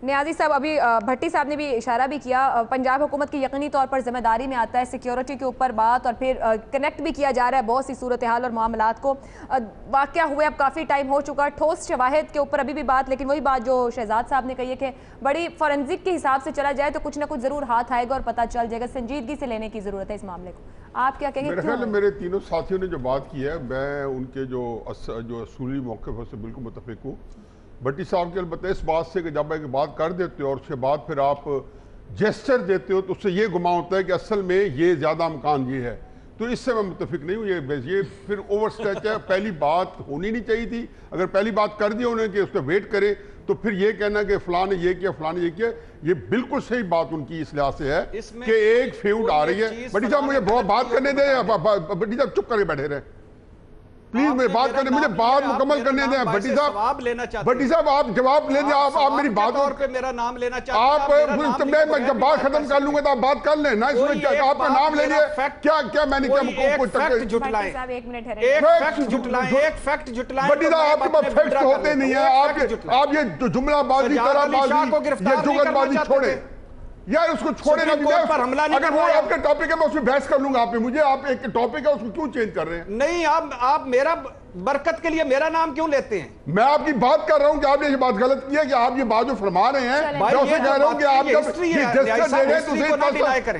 Speaker 1: नियाज़ी साहब, अभी भट्टी साहब ने भी इशारा भी किया, पंजाब हुकूमत की यकीनी तौर पर जिम्मेदारी में आता है सिक्योरिटी के ऊपर बात, और फिर कनेक्ट भी किया जा रहा है बहुत सी सूरत हाल और मामलात को। वाक़या हुए अब काफ़ी टाइम हो चुका, ठोस शवाहिद के ऊपर अभी भी बात, लेकिन वही बात जो शहजाद साहब ने कही है कि बड़ी फॉरेंसिक के हिसाब से चला जाए तो कुछ ना कुछ ज़रूर हाथ आएगा और पता चल जाएगा। संजीदगी से लेने की ज़रूरत है इस मामले को। आप क्या कहेंगे?
Speaker 3: मेरे ख्याल में मेरे तीनों साथियों ने जो बात की है, मैं उनके जो असूली मौक़िफ़ है उससे बिल्कुल मुत्तफ़िक़ हूँ। भट्टी साहब के अलबत्ता इस बात से कि जब एक बात कर देते हो और उसके बाद फिर आप जेस्चर देते हो तो उससे ये गुमान होता है कि असल में ये ज़्यादा अमकान ये है, तो इससे मैं मुत्तफिक नहीं हूँ। ये फिर ओवर स्ट्रेच है। पहली बात होनी नहीं चाहिए थी। अगर पहली बात कर दी उन्होंने कि उसका वेट करे, तो फिर ये कहना कि फलां ने ये किया, फलां ने ये किया, ये बिल्कुल सही बात उनकी इस लिहाज से है कि एक फ्यूड आ रही है। भट्टी साहब मुझे बहुत बात करने दें, भट्टी साहब चुप करके बैठे रहे प्लीज, मेरी बात करने, मुझे बात मुकम्मल करने दें। भट्टी साहब
Speaker 6: लेना चाहते,
Speaker 3: भट्टी साहब आप जवाब ले दें। आप मेरी बात
Speaker 6: पे मेरा नाम लेना चाहते
Speaker 3: हैं। मैं जब बात खत्म कर लूंगा तो आप बात कर लें ना। इसमें क्या आपका नाम ले लिया, क्या मैंने क्या
Speaker 6: जुटलाएं,
Speaker 1: एक मिनट है,
Speaker 6: एक फैक्ट जुटलाएं।
Speaker 3: भट्टी साहब आपके पास फैक्ट होते नहीं है। आप ये जुमलाबाजी, तराबाजी, ये जुगलबाजी छोड़े यार, उसको छोड़े ना। अगर वो आपका टॉपिक है मैं उसमें बहस कर लूंगा। आप एक टॉपिक है उसको क्यों चेंज कर रहे हैं?
Speaker 6: नहीं, आप मेरा बरकत के लिए मेरा नाम क्यों लेते हैं?
Speaker 3: मैं आपकी बात कर रहा हूं कि आपने ये बात गलत की है कि आप ये बात जो फरमा रहे हैं, मैं उससे कह रहा हूं कि आप जब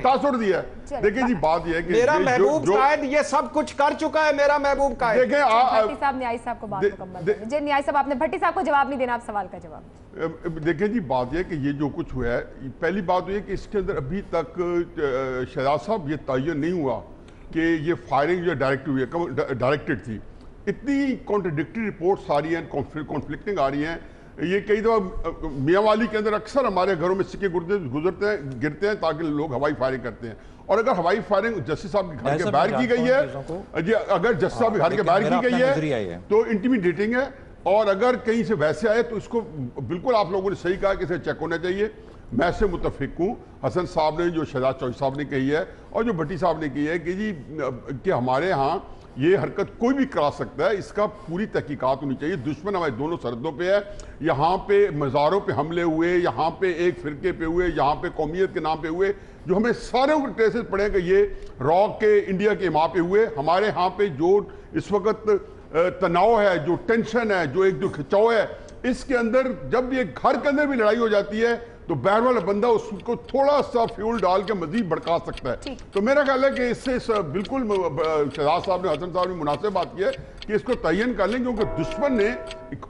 Speaker 3: तासुर दिया। देखिए जी, बात ये है कि
Speaker 6: मेरा महबूब कायद ये सब कुछ कर चुका है। मेरा महबूब कायद,
Speaker 1: देखिए भट्टी साहब, न्याय साहब को बात मुकम्मल जी। न्याय साहब, आपने भट्टी साहब को जवाब नहीं देना, आप सवाल का जवाब।
Speaker 3: देखिए जी, बात यह कि ये जो कुछ हुआ है, पहली बात ये कि इसके अंदर अभी तक शहजाद साहब ये तयन नहीं हुआ कि ये फायरिंग जो डायरेक्टेड थी। इतनी कॉन्ट्रडिक्टरी रिपोर्ट्स आ रही हैं, कॉन्फ्लिक्टिंग आ रही हैं। ये कई दफ़ा मियाँ वाली के अंदर अक्सर हमारे घरों में सिक्के गुजरते हैं, गिरते हैं ताकि लोग हवाई फायरिंग करते हैं। और अगर हवाई फायरिंग जस्टिस साहब के घर के बाहर की गई है, अगर जस्टिस साहब के घर के बाहर की गई है तो इंटिमिडेटिंग है। और अगर कहीं से वैसे आए तो इसको बिल्कुल आप लोगों ने सही कहा कि इसे चेक होना चाहिए। मैं इससे मुत्तफिक हूँ। हसन साहब ने जो शहजाद चौधरी साहब ने कही है और जो भट्टी साहब ने कही है कि जी कि हमारे यहाँ ये हरकत कोई भी करा सकता है, इसका पूरी तहकीकात होनी चाहिए। दुश्मन हमारे दोनों सरहदों पे है। यहाँ पे मज़ारों पे हमले हुए, यहाँ पे एक फ़िरके पे हुए, यहाँ पे कौमियत के नाम पे हुए, जो हमें सारे को ट्रेसेस पड़े कि ये रॉक के इंडिया के वहाँ पे हुए। हमारे यहाँ पे जो इस वक्त तनाव है, जो टेंशन है, जो खिंचाव है, इसके अंदर जब ये घर के अंदर भी लड़ाई हो जाती है तो बैर वाला बंदा उसको थोड़ा सा फ्यूल डाल के मजीद भड़का सकता है। तो मेरा ख्याल है कि इससे बिल्कुल शहजाद साहब ने, हसन साहब ने मुनासिब बात की है कि इसको तयन कर लें, क्योंकि दुश्मन ने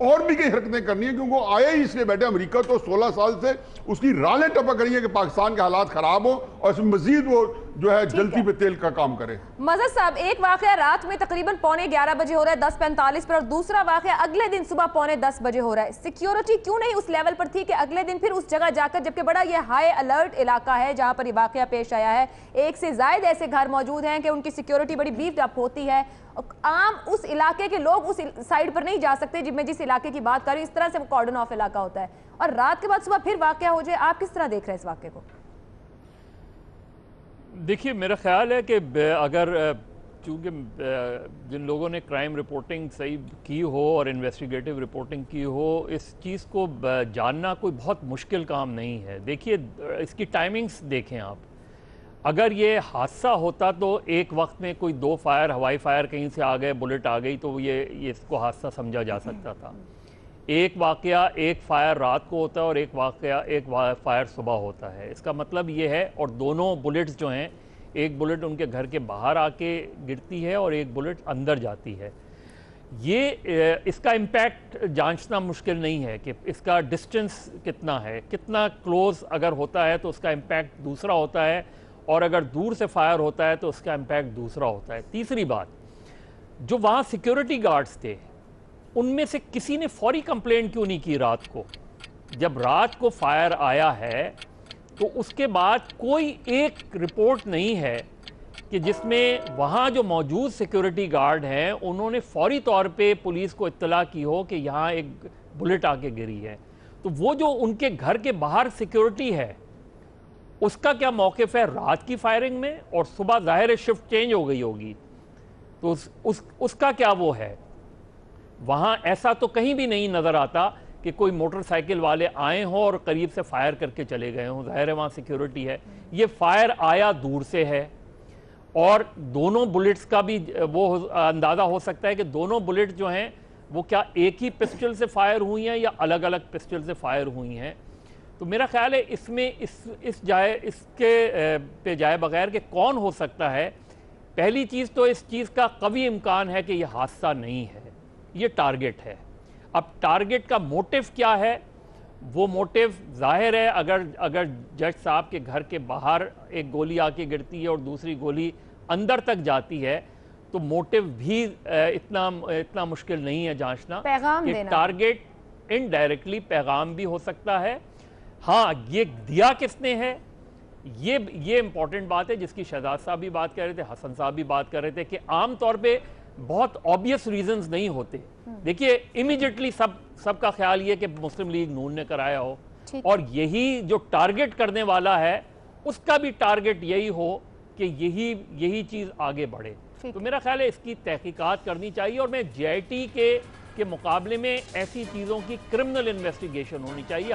Speaker 3: और भी कई हरकतें करनी है। क्योंकि वो आए ही इसलिए बैठे, अमेरिका तो 16 साल से उसकी रालें टपक रही है कि पाकिस्तान के हालात खराब हो और इसमें मजीद वो जो है जल्दी पे तेल का काम करे।
Speaker 1: मजहर साहब, एक वाकया रात में तकरीबन 11:15 बजे हो रहा है 10:45 पर, और दूसरा वाकया अगले दिन सुबह 9:45 बजे हो रहा है। सिक्योरिटी क्यों नहीं उस लेवल पर थी कि अगले दिन फिर उस जगह जाकर, जबकि बड़ा ये हाई अलर्ट इलाका है जहां पर ये वाकया पेश आया है, एक से ज्यादा ऐसे घर मौजूद हैं कि उनकी सिक्योरिटी बड़ी बीफ्ड अप होती है। आम उस इलाके के लोग उस साइड पर नहीं जा सकते जिस इलाके की बात कर रही हूं, इस तरह से वो कॉर्डन ऑफ इलाका होता है, और रात के बाद सुबह फिर वाकया हो जाए। आप किस तरह देख रहे हैं इस वाकये को?
Speaker 4: देखिए, मेरा ख्याल है कि अगर चूँकि जिन लोगों ने क्राइम रिपोर्टिंग सही की हो और इन्वेस्टिगेटिव रिपोर्टिंग की हो, इस चीज़ को जानना कोई बहुत मुश्किल काम नहीं है। देखिए, इसकी टाइमिंग्स देखें आप। अगर ये हादसा होता तो एक वक्त में कोई 2 फायर, हवाई फायर कहीं से आ गए, बुलेट आ गई, तो ये इसको हादसा समझा जा सकता था। एक वाकया, एक फायर रात को होता है और एक फायर सुबह होता है। इसका मतलब ये है, और दोनों बुलेट्स जो हैं, एक बुलेट उनके घर के बाहर आके गिरती है और एक बुलेट अंदर जाती है। ये इसका इम्पैक्ट जांचना मुश्किल नहीं है कि इसका डिस्टेंस कितना है, कितना क्लोज अगर होता है तो उसका इम्पैक्ट दूसरा होता है, और अगर दूर से फायर होता है तो उसका इम्पैक्ट दूसरा होता है। तीसरी बात, जो वहाँ सिक्योरिटी गार्ड्स थे उनमें से किसी ने फौरी कंप्लेंट क्यों नहीं की रात को? जब रात को फायर आया है तो उसके बाद कोई एक रिपोर्ट नहीं है कि जिसमें वहाँ जो मौजूद सिक्योरिटी गार्ड हैं उन्होंने फौरी तौर पे पुलिस को इत्तला की हो कि यहाँ एक बुलेट आके गिरी है। तो वो जो उनके घर के बाहर सिक्योरिटी है उसका क्या मौक़िफ़ है रात की फायरिंग में, और सुबह ज़ाहिर है शिफ्ट चेंज हो गई होगी तो उसका क्या वो है? वहाँ ऐसा तो कहीं भी नहीं नज़र आता कि कोई मोटरसाइकिल वाले आए हों और करीब से फायर करके चले गए हों। ज़ाहिर है वहाँ सिक्योरिटी है। ये फायर आया दूर से है, और दोनों बुलेट्स का भी वो अंदाज़ा हो सकता है कि दोनों बुलेट जो हैं वो क्या एक ही पिस्टल से फायर हुई हैं या अलग अलग पिस्टल से फायर हुई हैं। तो मेरा ख्याल है इसमें इसके पे जाए बगैर कि कौन हो सकता है, पहली चीज़ तो इस चीज़ का कवी इम्कान है कि यह हादसा नहीं है, ये टारगेट है। अब टारगेट का मोटिव क्या है? वो मोटिव ज़ाहिर है, अगर जज साहब के घर के बाहर एक गोली आके गिरती है और दूसरी गोली अंदर तक जाती है तो मोटिव भी इतना मुश्किल नहीं है जांचना।
Speaker 1: पैगाम
Speaker 4: कि
Speaker 1: देना,
Speaker 4: टारगेट इनडायरेक्टली पैगाम भी हो सकता है। हाँ, ये दिया किसने है, ये इंपॉर्टेंट बात है जिसकी शहजाद साहब भी बात कर रहे थे, हसन साहब भी बात कर रहे थे कि आम तौर पे बहुत ऑब्वियस रीजंस नहीं होते। देखिए, इमीडिएटली सबका ख्याल ये कि मुस्लिम लीग नून ने कराया हो, और यही जो टारगेट करने वाला है उसका भी टारगेट यही हो कि यही चीज़ आगे बढ़े। तो मेरा ख्याल है इसकी तहकीकात करनी चाहिए, और मैं JIT के मुकाबले में ऐसी चीज़ों की क्रिमिनल इन्वेस्टिगेशन होनी चाहिए।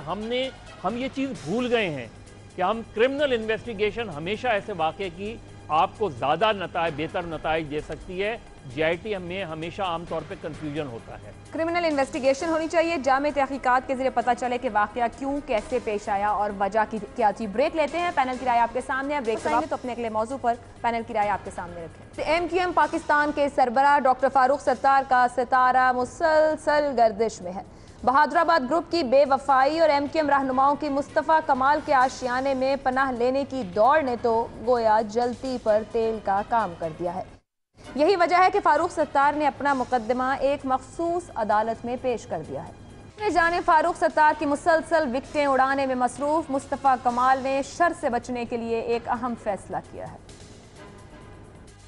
Speaker 4: हम ये चीज़ भूल गए हैं कि हम क्रिमिनल इन्वेस्टिगेशन हमेशा ऐसे वाक़े की आपको ज़्यादा बेहतर नताइज दे सकती है। JIT में हमेशा आमतौर पे कंफ्यूजन होता है।
Speaker 1: क्रिमिनल इन्वेस्टिगेशन होनी चाहिए, जामे तहकीकात के जरिए पता चले कि वाकया क्यों, कैसे पेश आया और वजह की क्या थी। ब्रेक लेते हैं, पैनल की राय आपके सामने है। ब्रेक से तो अपने अगले मौजू पर पैनल की राय आपके सामने रखें। MQM पाकिस्तान के सरबराह डॉक्टर फारूक सत्तार का सितारा मुसलसल गर्दिश में है। बहादुराबाद ग्रुप की बेवफाई और MQM रहनुमाओं की मुस्तफ़ा कमाल के आशियाने में पनाह लेने की दौड़ ने तो गोया जलती पर तेल का काम कर दिया है। यही वजह है कि फारूक सत्तार ने अपना मुकदमा एक मखसूस अदालत में पेश कर दिया है। जाने फारूक सत्तार की मुसलसल विकटें उड़ाने में मसरूफ मुस्तफ़ा कमाल ने शर से बचने के लिए एक अहम फैसला किया है।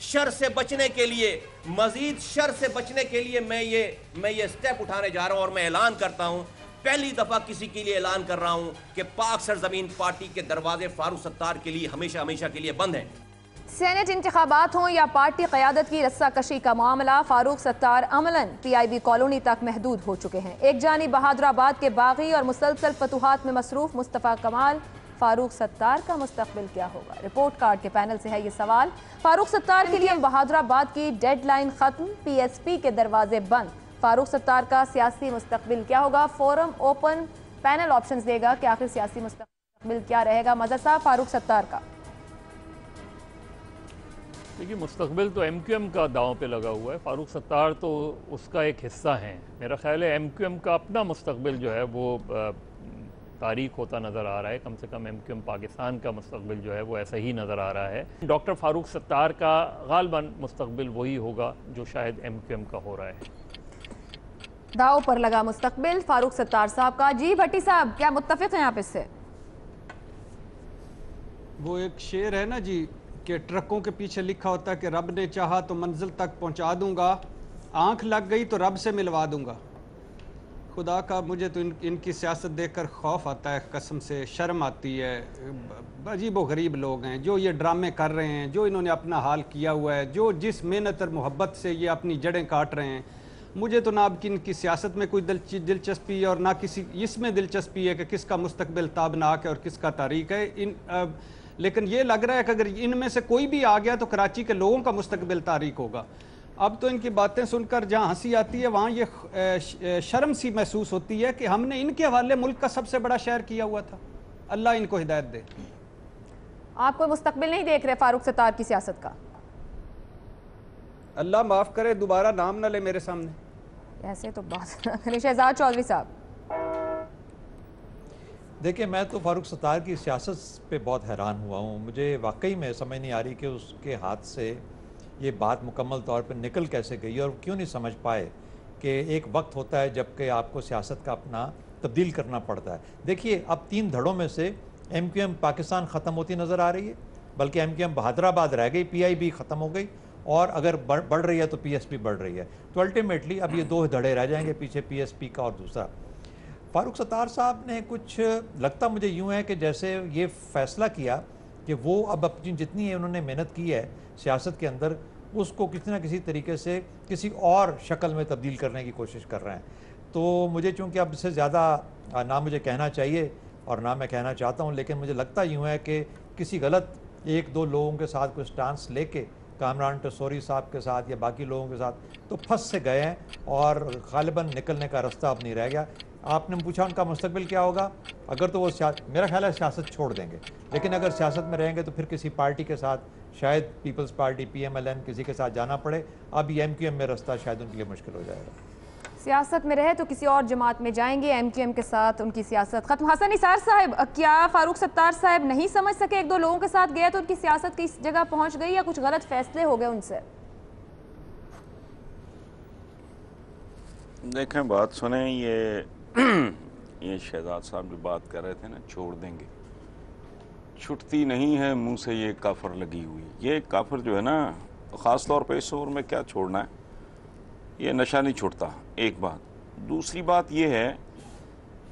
Speaker 7: शर से बचने के लिए, मजीद शर से बचने के लिए मैं ये स्टेप उठाने जा रहा हूं, और मैं ऐलान करता हूं, पहली दफा किसी के लिए ऐलान कर रहा हूं कि पाक सरजमीन पार्टी के दरवाजे फारूक सत्तार के लिए हमेशा हमेशा के लिए बंद हैं।
Speaker 1: सेनेट इंतखाबात हों या पार्टी क़यादत की रस्साकशी का मामला, फारूक सत्तार अमलन PIB कॉलोनी तक महदूद हो चुके हैं। एक जानी बहादुराबाद के बागी और मुसलसल फतूहात में मसरूफ मुस्तफ़ा कमाल, फारूक सत्तार का मुस्तकबिल क्या होगा? रिपोर्ट कार्ड के पैनल से है ये सवाल। फारूक सत्तार के लिए बहादुराबाद की डेडलाइन खत्म, PSP के दरवाजे बंद, फारूक सत्तार का सियासी मुस्तकबिल क्या होगा? फोरम ओपन, पैनल ऑप्शंस देगा कि आखिर सियासी मुस्तकबिल क्या रहेगा। मज़ा साहब, फारूक सत्तार का
Speaker 4: देखिए, मुस्तकबिल तो MQM का दांव पे लगा हुआ है, फारूक सत्तार तो उसका एक हिस्सा हैं। मेरा ख्याल है MQM का अपना मुस्तकबिल जो है वो तारीख होता नज़र आ रहा है। कम से कम MQM पाकिस्तान का मुस्तकबिल जो है वो ऐसा ही नज़र आ रहा है। डॉक्टर फारूक सत्तार का गालबन मुस्तकबिल वही होगा जो शायद MQM का हो रहा है।
Speaker 1: दाव पर लगा मुस्तकबिल फारूक सत्तार साहब का। जी भट्टी साहब, क्या मुत्तफिक हैं आप इससे?
Speaker 6: वो एक शेर है ना जी कि ट्रकों के पीछे लिखा होता है कि रब ने चाहा तो मंजिल तक पहुंचा दूंगा, आंख लग गई तो रब से मिलवा दूंगा। खुदा का मुझे तो इनकी सियासत देखकर खौफ आता है, कसम से शर्म आती है। अजीब व गरीब लोग हैं जो ये ड्रामे कर रहे हैं, जो इन्होंने अपना हाल किया हुआ है, जो जिस मेहनत और मोहब्बत से ये अपनी जड़ें काट रहे हैं। मुझे तो ना अब इनकी सियासत में कोई दिलचस्पी और ना किसी इसमें दिलचस्पी है कि किसका मुस्तकबिल ताबनाक है और किसका तारीख है। लेकिन ये लग रहा है कि अगर इनमें से कोई भी आ गया तो कराची के लोगों का मुस्तकबिल तारीक होगा। अब तो इनकी बातें सुनकर जहाँ हंसी आती है वहाँ ये शर्म सी महसूस होती है कि हमने इनके हवाले मुल्क का सबसे बड़ा शहर किया हुआ था। अल्लाह इनको हिदायत दे।
Speaker 1: आप कोई मुस्तकबिल नहीं देख रहे फारूक सत्तार की सियासत का?
Speaker 6: अल्लाह माफ़ करे, दोबारा नाम ना ले मेरे सामने।
Speaker 1: ऐसे तो बात शहजाद चौधरी साहब।
Speaker 5: देखिए, मैं तो फारूक सत्तार की सियासत पे बहुत हैरान हुआ हूँ। मुझे वाकई में समझ नहीं आ रही कि उसके हाथ से ये बात मुकम्मल तौर पर निकल कैसे गई और क्यों नहीं समझ पाए कि एक वक्त होता है जबकि आपको सियासत का अपना तब्दील करना पड़ता है। देखिए, अब 3 धड़ों में से MQM पाकिस्तान ख़त्म होती नज़र आ रही है, बल्कि MQM बहादराबाद रह गई, PIB ख़त्म हो गई, और अगर बढ़ रही है तो PSP बढ़ रही है। तो अल्टीमेटली अब ये 2 धड़े रह जाएंगे पीछे, PSP का और दूसरा। फारूक सत्तार साहब ने कुछ लगता मुझे यूँ है कि जैसे ये फ़ैसला किया कि वो अब अपनी जितनी उन्होंने मेहनत की है सियासत के अंदर, उसको किसी ना किसी तरीके से किसी और शक्ल में तब्दील करने की कोशिश कर रहे हैं। तो मुझे चूँकि अब इससे ज़्यादा ना मुझे कहना चाहिए और ना मैं कहना चाहता हूँ, लेकिन मुझे लगता यूँ है कि किसी गलत 1-2 लोगों के साथ कोई स्टांस लेके, कामरान टसोरी साहब के साथ या बाकी लोगों के साथ, तो फंस से गए हैं और गालिबन निकलने का रास्ता अब नहीं रह गया। आपने पूछा उनका मुस्तकबिल क्या होगा, अगर तो वो मेरा ख्याल है सियासत छोड़ देंगे, लेकिन अगर सियासत में रहेंगे तो फिर किसी पार्टी के साथ, शायद पीपल्स पार्टी, PMLN, किसी के साथ जाना पड़े। अब ये MQM में रास्ता शायद उनके लिए मुश्किल हो जाएगा।
Speaker 1: सियासत में रहे तो किसी और जमात में जाएंगे, MQM के साथ उनकी सियासत खत्म। हसन निसार साहब, क्या फारूक सत्तार साहब नहीं समझ सके, 1-2 लोगों के साथ गए तो उनकी सियासत की इस जगह पहुंच गई, या कुछ गलत फैसले हो गए उनसे?
Speaker 2: देखें, बात सुने, ये शहजाद साहब जो बात कर रहे थे ना, छोड़ देंगे, छुटती नहीं है मुंह से ये काफर लगी हुई। ये काफर जो है ना, ख़ास तौर पे इस उम्र में क्या छोड़ना है, ये नशा नहीं छूटता, एक बात। दूसरी बात ये है,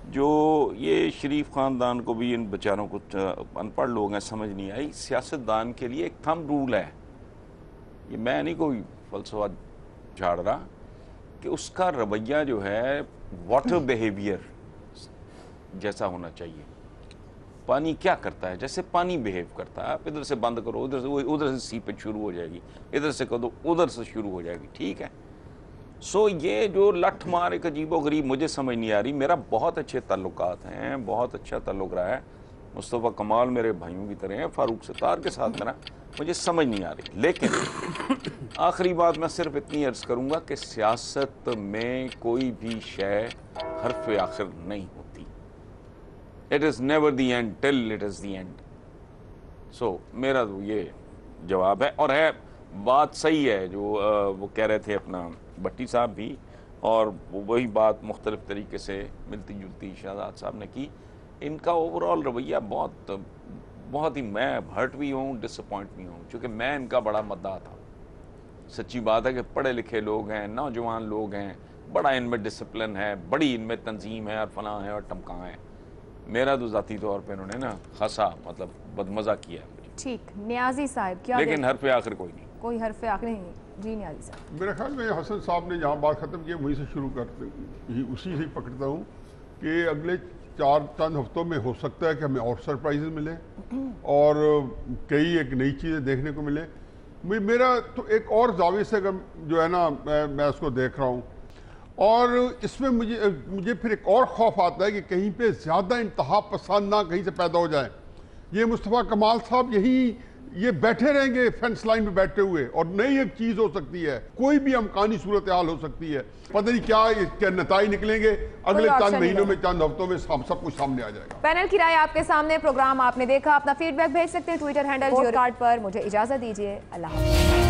Speaker 2: जो ये शरीफ ख़ानदान को भी, इन बेचारों को, अनपढ़ लोग हैं, समझ नहीं आई, सियासतदान के लिए एक थंब रूल है, ये मैं नहीं कोई फलसफा झाड़ रहा, कि उसका रवैया जो है वाटर बिहेवियर जैसा होना चाहिए। पानी क्या करता है, जैसे पानी बिहेव करता है। आप इधर से बंद करो, उधर से सीपेज शुरू हो जाएगी, इधर से करो उधर से शुरू हो जाएगी, ठीक है। सो ये जो लठ मार एक अजीबो गरीब, मुझे समझ नहीं आ रही। मेरा बहुत अच्छे ताल्लुकात हैं, बहुत अच्छा ताल्लुक रहा है, मुस्तफ़ा कमाल मेरे भाइयों की तरह हैं, फारूक सत्तार के साथ मेरा, मुझे समझ नहीं आ रही। लेकिन आखिरी बात मैं सिर्फ इतनी अर्ज़ करूँगा कि सियासत में कोई भी शय हर्फ आखिर नहीं होती। It is never the end till it is the end. So मेरा तो ये जवाब है, और है बात सही है जो वो कह रहे थे अपना भट्टी साहब भी, और वही बात मुख्तलिफ तरीके से मिलती जुलती शहजाद साहब ने की। इनका ओवरऑल रवैया बहुत ही, मैं हर्ट भी हूँ, डिसअपॉइंट भी हूँ, क्योंकि मैं इनका बड़ा मद्दाह था। सच्ची बात है कि पढ़े लिखे लोग हैं, नौजवान लोग हैं, बड़ा इनमें डिसिप्लिन है, बड़ी इनमें तंजीम है, और फलां है और टमका है। मेरा तो ज़ाती तौर पे इन्होंने ना खासा मतलब बदमज़ा किया है मुझे।
Speaker 1: ठीक, नियाजी साहब क्या?
Speaker 2: लेकिन हरफ आखिर कोई नहीं,
Speaker 1: कोई हरफ आखिर नहीं। जी नियाजी साहब,
Speaker 3: मेरे ख्याल में हसन साहब ने जहाँ बात ख़त्म की वहीं से शुरू करते, उसी से पकड़ता हूँ कि अगले 4-5 हफ्तों में हो सकता है कि हमें और सरप्राइजेज मिले और कई एक नई चीज़ें देखने को मिले। मेरा तो एक और जावे से जो है ना, मैं उसको देख रहा हूँ, और इसमें मुझे फिर एक और खौफ आता है कि कहीं पे ज़्यादा इंतहा पसंद ना कहीं से पैदा हो जाए। ये मुस्तफ़ा कमाल साहब ये बैठे रहेंगे फेंस लाइन पे बैठे हुए, और नई एक चीज़ हो सकती है, कोई भी अमकानी सूरत हाल हो सकती है, पता नहीं क्या नताई निकलेंगे अगले चंद महीनों में, चंद हफ्तों में सब कुछ सामने आ जाएगा।
Speaker 1: पैनल की राय आपके सामने, प्रोग्राम आपने देखा, अपना फीडबैक भेज सकते हैं ट्विटर हैंडल जियो कार्ड पर। मुझे इजाजत दीजिए, अल्लाह हाफ़िज़।